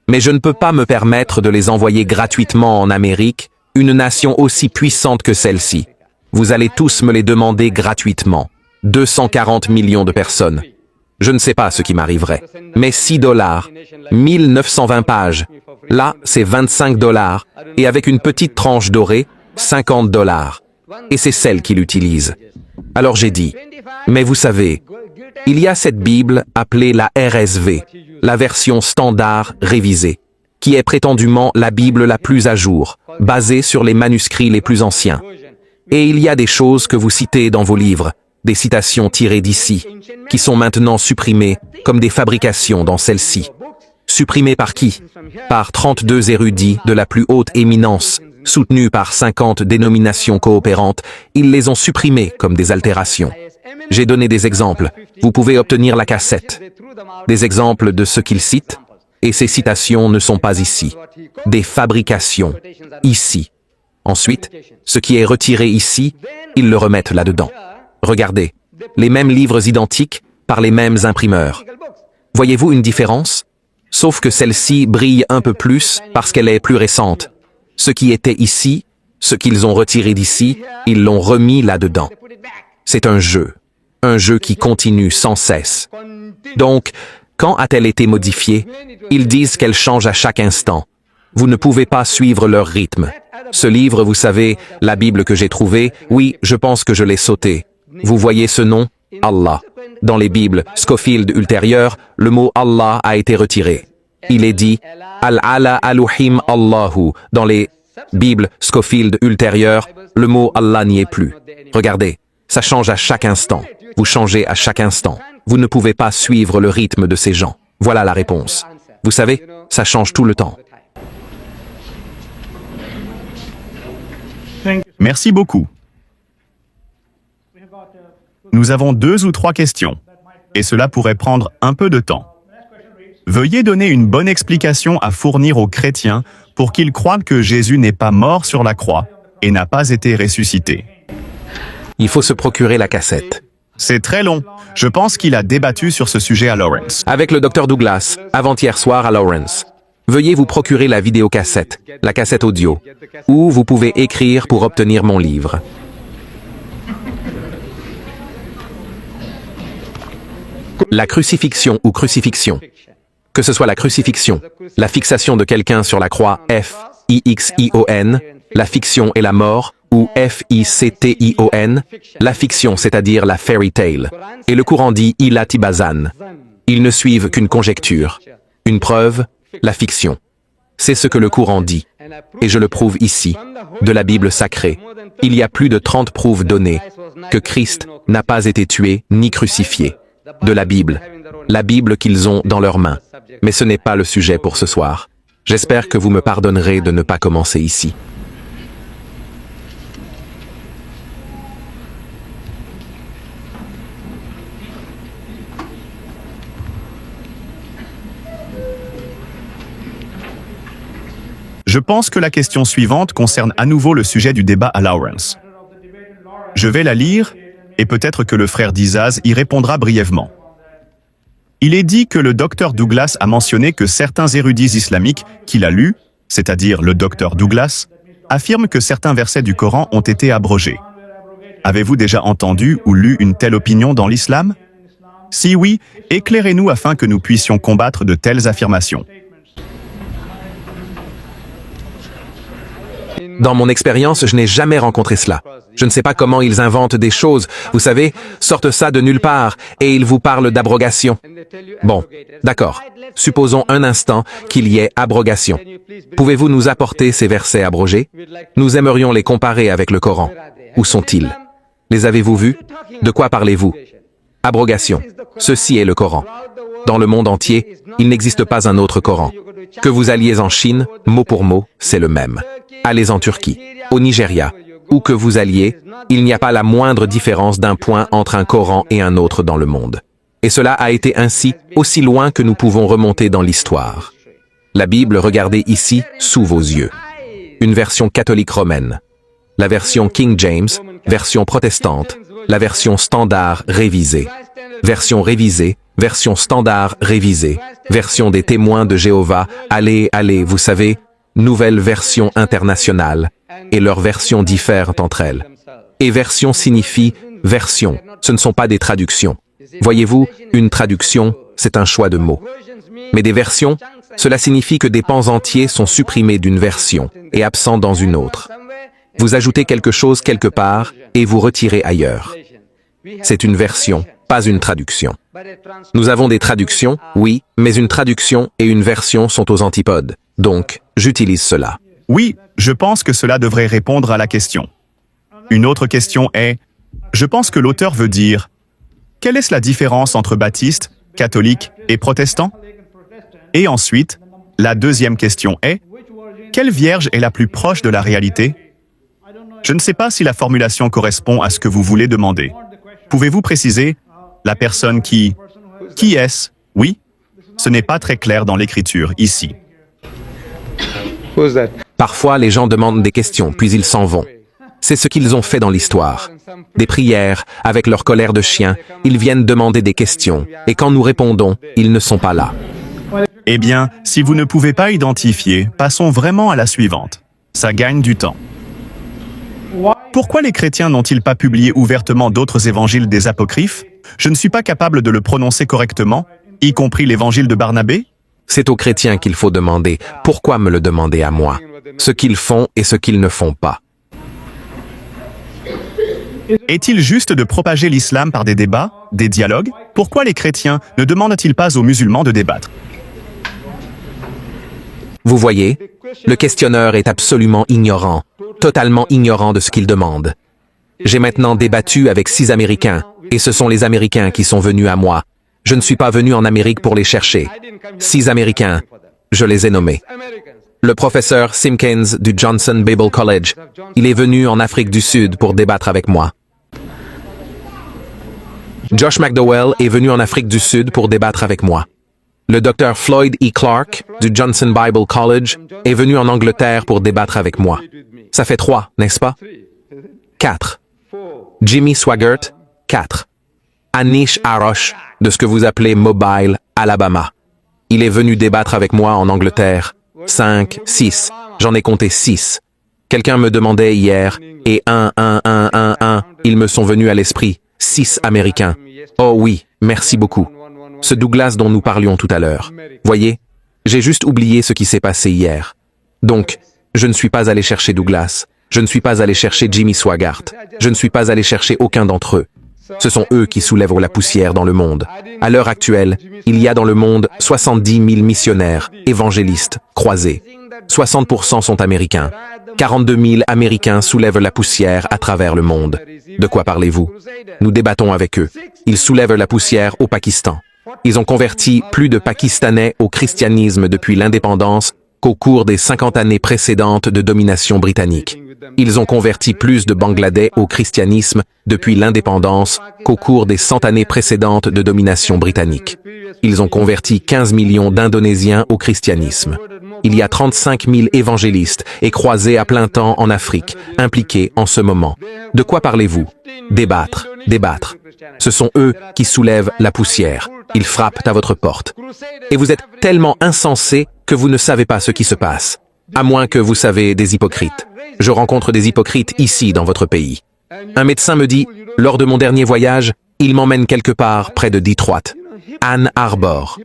Mais je ne peux pas me permettre de les envoyer gratuitement en Amérique, une nation aussi puissante que celle-ci. Vous allez tous me les demander gratuitement. 240 millions de personnes. Je ne sais pas ce qui m'arriverait. Mais $6, 1920 pages. Là, c'est $25. Et avec une petite tranche dorée, $50. Et c'est celle qu'il utilise. Alors j'ai dit, Mais vous savez, il y a cette Bible appelée la RSV, la version standard révisée, qui est prétendument la Bible la plus à jour, basée sur les manuscrits les plus anciens. Et il y a des choses que vous citez dans vos livres, des citations tirées d'ici, qui sont maintenant supprimées comme des fabrications dans celle-ci. Supprimées par qui? Par 32 érudits de la plus haute éminence, soutenus par 50 dénominations coopérantes, ils les ont supprimées comme des altérations. J'ai donné des exemples, vous pouvez obtenir la cassette. Des exemples de ce qu'ils citent, et ces citations ne sont pas ici. Des fabrications, ici. Ensuite, ce qui est retiré ici, ils le remettent là-dedans. Regardez, les mêmes livres identiques par les mêmes imprimeurs. Voyez-vous une différence? Sauf que celle-ci brille un peu plus parce qu'elle est plus récente. Ce qui était ici, ce qu'ils ont retiré d'ici, ils l'ont remis là-dedans. C'est un jeu qui continue sans cesse. Donc, quand a-t-elle été modifiée? Ils disent qu'elle change à chaque instant. Vous ne pouvez pas suivre leur rythme. Ce livre, vous savez, la Bible que j'ai trouvée, oui, je pense que je l'ai sauté. Vous voyez ce nom? Allah. Dans les Bibles Scofield ultérieures, le mot Allah a été retiré. Il est dit Al-Ala Aluhim Allahu. Dans les Bibles Scofield ultérieures, le mot Allah n'y est plus. Regardez, ça change à chaque instant. Vous changez à chaque instant. Vous ne pouvez pas suivre le rythme de ces gens. Voilà la réponse. Vous savez, ça change tout le temps. Merci beaucoup. Nous avons 2 ou 3 questions, et cela pourrait prendre un peu de temps. Veuillez donner une bonne explication à fournir aux chrétiens pour qu'ils croient que Jésus n'est pas mort sur la croix et n'a pas été ressuscité. Il faut se procurer la cassette. C'est très long. Je pense qu'il a débattu sur ce sujet à Lawrence. Avec le Dr Douglas, avant-hier soir à Lawrence. Veuillez vous procurer la vidéocassette, la cassette audio, ou vous pouvez écrire pour obtenir mon livre. La crucifixion ou crucifixion. Que ce soit la crucifixion, la fixation de quelqu'un sur la croix F-I-X-I-O-N, la fiction et la mort, ou F-I-C-T-I-O-N, la fiction, c'est-à-dire la fairy tale. Et le Coran dit ilatibazan. Ils ne suivent qu'une conjecture. Une preuve, la fiction. C'est ce que le Coran dit. Et je le prouve ici, de la Bible sacrée. Il y a plus de 30 preuves données que Christ n'a pas été tué ni crucifié. De la Bible qu'ils ont dans leurs mains. Mais ce n'est pas le sujet pour ce soir. J'espère que vous me pardonnerez de ne pas commencer ici. Je pense que la question suivante concerne à nouveau le sujet du débat à Lawrence. Je vais la lire, et peut-être que le frère Dizaz y répondra brièvement. Il est dit que le docteur Douglas a mentionné que certains érudits islamiques qu'il a lus, c'est-à-dire le docteur Douglas, affirment que certains versets du Coran ont été abrogés. Avez-vous déjà entendu ou lu une telle opinion dans l'islam? Si oui, éclairez-nous afin que nous puissions combattre de telles affirmations. Dans mon expérience, je n'ai jamais rencontré cela. Je ne sais pas comment ils inventent des choses, vous savez, sortent ça de nulle part, et ils vous parlent d'abrogation. Bon, d'accord. Supposons un instant qu'il y ait abrogation. Pouvez-vous nous apporter ces versets abrogés? Nous aimerions les comparer avec le Coran. Où sont-ils? Les avez-vous vus? De quoi parlez-vous? Abrogation. Ceci est le Coran. Dans le monde entier, il n'existe pas un autre Coran. Que vous alliez en Chine, mot pour mot, c'est le même. Allez en Turquie, au Nigeria, où que vous alliez, il n'y a pas la moindre différence d'un point entre un Coran et un autre dans le monde. Et cela a été ainsi aussi loin que nous pouvons remonter dans l'histoire. La Bible, regardez ici, sous vos yeux. Une version catholique romaine. La version King James, version protestante. La version standard révisée. Version révisée, version standard révisée. Version des témoins de Jéhovah, allez, vous savez, nouvelle version internationale. Et leurs versions diffèrent entre elles. Et version signifie version, ce ne sont pas des traductions. Voyez-vous, une traduction, c'est un choix de mots. Mais des versions, cela signifie que des pans entiers sont supprimés d'une version et absents dans une autre. Vous ajoutez quelque chose quelque part et vous retirez ailleurs. C'est une version, pas une traduction. Nous avons des traductions, oui, mais une traduction et une version sont aux antipodes. Donc, j'utilise cela. Oui, je pense que cela devrait répondre à la question. Une autre question est, je pense que l'auteur veut dire, quelle est la différence entre baptiste, catholique et protestant? Et ensuite, la deuxième question est, quelle vierge est la plus proche de la réalité? Je ne sais pas si la formulation correspond à ce que vous voulez demander. Pouvez-vous préciser la personne qui est-ce? Oui, ce n'est pas très clair dans l'écriture ici. Parfois, les gens demandent des questions, puis ils s'en vont. C'est ce qu'ils ont fait dans l'histoire. Des prières, avec leur colère de chien, ils viennent demander des questions, et quand nous répondons, ils ne sont pas là. Eh bien, si vous ne pouvez pas identifier, passons vraiment à la suivante. Ça gagne du temps. Pourquoi les chrétiens n'ont-ils pas publié ouvertement d'autres évangiles des apocryphes? Je ne suis pas capable de le prononcer correctement, y compris l'évangile de Barnabé? C'est aux chrétiens qu'il faut demander. Pourquoi me le demander à moi? Ce qu'ils font et ce qu'ils ne font pas. Est-il juste de propager l'islam par des débats, des dialogues? Pourquoi les chrétiens ne demandent-ils pas aux musulmans de débattre? Vous voyez, le questionneur est absolument ignorant, totalement ignorant de ce qu'il demande. J'ai maintenant débattu avec 6 Américains, et ce sont les Américains qui sont venus à moi. Je ne suis pas venu en Amérique pour les chercher. 6 Américains, je les ai nommés. Le professeur Simpkins du Johnson Bible College, il est venu en Afrique du Sud pour débattre avec moi. Josh McDowell est venu en Afrique du Sud pour débattre avec moi. Le Dr. Floyd E. Clark du Johnson Bible College est venu en Angleterre pour débattre avec moi. Ça fait 3, n'est-ce pas? 4. Jimmy Swaggart, 4. Anish Arosh, de ce que vous appelez Mobile, Alabama. Il est venu débattre avec moi en Angleterre. 5, 6. J'en ai compté 6. Quelqu'un me demandait hier, et 1, ils me sont venus à l'esprit. 6 Américains. Oh oui, merci beaucoup. Ce Douglas dont nous parlions tout à l'heure. Voyez, j'ai juste oublié ce qui s'est passé hier. Donc, je ne suis pas allé chercher Douglas. Je ne suis pas allé chercher Jimmy Swaggart. Je ne suis pas allé chercher aucun d'entre eux. Ce sont eux qui soulèvent la poussière dans le monde. À l'heure actuelle, il y a dans le monde 70 000 missionnaires, évangélistes, croisés. 60% sont américains. 42 000 Américains soulèvent la poussière à travers le monde. De quoi parlez-vous? Nous débattons avec eux. Ils soulèvent la poussière au Pakistan. Ils ont converti plus de Pakistanais au christianisme depuis l'indépendance qu'au cours des 50 années précédentes de domination britannique. Ils ont converti plus de Bangladais au christianisme depuis l'indépendance qu'au cours des 100 années précédentes de domination britannique. Ils ont converti 15 millions d'Indonésiens au christianisme. Il y a 35 000 évangélistes et croisés à plein temps en Afrique, impliqués en ce moment. De quoi parlez-vous? Débattre, débattre. Ce sont eux qui soulèvent la poussière. Ils frappent à votre porte. Et vous êtes tellement insensés que vous ne savez pas ce qui se passe. À moins que vous savez des hypocrites. Je rencontre des hypocrites ici dans votre pays. Un médecin me dit, lors de mon dernier voyage, il m'emmène quelque part près de Detroit. Ann Arbor.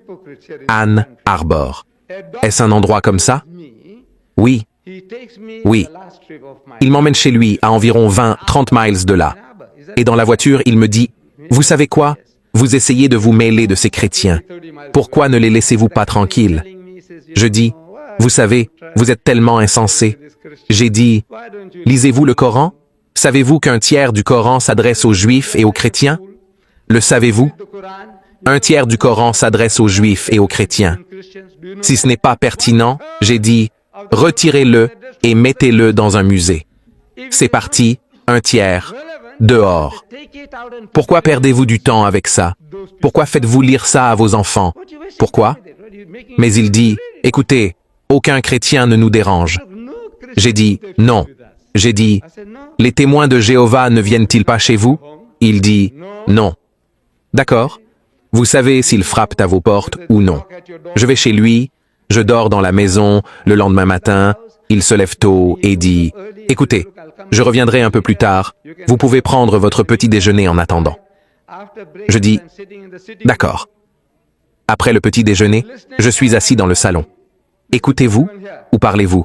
Ann Arbor. Est-ce un endroit comme ça? Oui. Oui. Il m'emmène chez lui à environ 20-30 miles de là. Et dans la voiture, il me dit, vous savez quoi? Vous essayez de vous mêler de ces chrétiens. Pourquoi ne les laissez-vous pas tranquilles? Je dis, vous savez, vous êtes tellement insensés. J'ai dit, lisez-vous le Coran? Savez-vous qu'un tiers du Coran s'adresse aux Juifs et aux chrétiens? Le savez-vous? Un tiers du Coran s'adresse aux Juifs et aux chrétiens. Si ce n'est pas pertinent, j'ai dit, retirez-le et mettez-le dans un musée. C'est parti, un tiers, dehors. Pourquoi perdez-vous du temps avec ça? Pourquoi faites-vous lire ça à vos enfants? Pourquoi? Mais il dit, écoutez, aucun chrétien ne nous dérange. J'ai dit, non. J'ai dit, les témoins de Jéhovah ne viennent-ils pas chez vous? Il dit, non. D'accord? Vous savez s'ils frappent à vos portes ou non. Je vais chez lui, je dors dans la maison, le lendemain matin, il se lève tôt et dit, écoutez, je reviendrai un peu plus tard, vous pouvez prendre votre petit déjeuner en attendant. Je dis, d'accord. Après le petit déjeuner, je suis assis dans le salon. Écoutez-vous ou parlez-vous?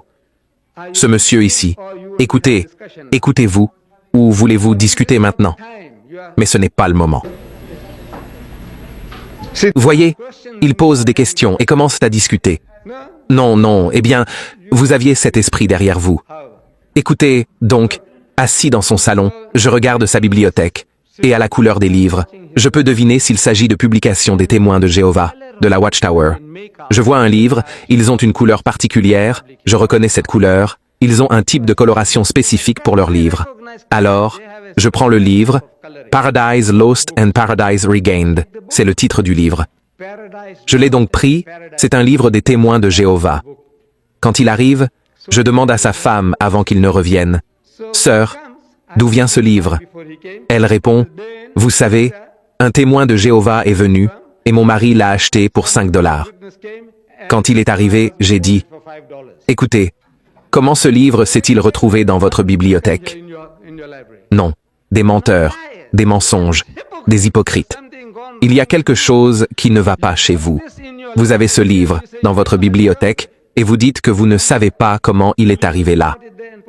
Ce monsieur ici, écoutez, écoutez-vous ou voulez-vous discuter maintenant? mais ce n'est pas le moment. Voyez, ils posent des questions et commencent à discuter. Non, non, eh bien, vous aviez cet esprit derrière vous. Écoutez, donc, assis dans son salon, je regarde sa bibliothèque, et à la couleur des livres, je peux deviner s'il s'agit de publications des témoins de Jéhovah, de la Watchtower. Je vois un livre, ils ont une couleur particulière, je reconnais cette couleur, ils ont un type de coloration spécifique pour leur livre. Alors, je prends le livre, Paradise Lost and Paradise Regained, c'est le titre du livre. Je l'ai donc pris, c'est un livre des témoins de Jéhovah. Quand il arrive, je demande à sa femme avant qu'il ne revienne, « Sœur, d'où vient ce livre ?» Elle répond, « Vous savez, un témoin de Jéhovah est venu, et mon mari l'a acheté pour $5. Quand il est arrivé, j'ai dit, « Écoutez, comment ce livre s'est-il retrouvé dans votre bibliothèque ?» Non, des menteurs, des mensonges, des hypocrites. Il y a quelque chose qui ne va pas chez vous. Vous avez ce livre dans votre bibliothèque et vous dites que vous ne savez pas comment il est arrivé là.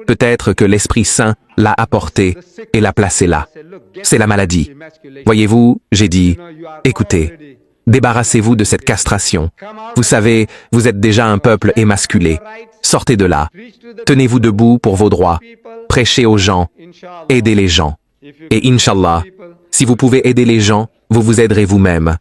Peut-être que l'Esprit Saint l'a apporté et l'a placé là. C'est la maladie. Voyez-vous, j'ai dit, écoutez, débarrassez-vous de cette castration. Vous savez, vous êtes déjà un peuple émasculé. Sortez de là. Tenez-vous debout pour vos droits. Prêchez aux gens. Aidez les gens. Et Inch'Allah, si vous pouvez aider les gens, vous vous aiderez vous-même.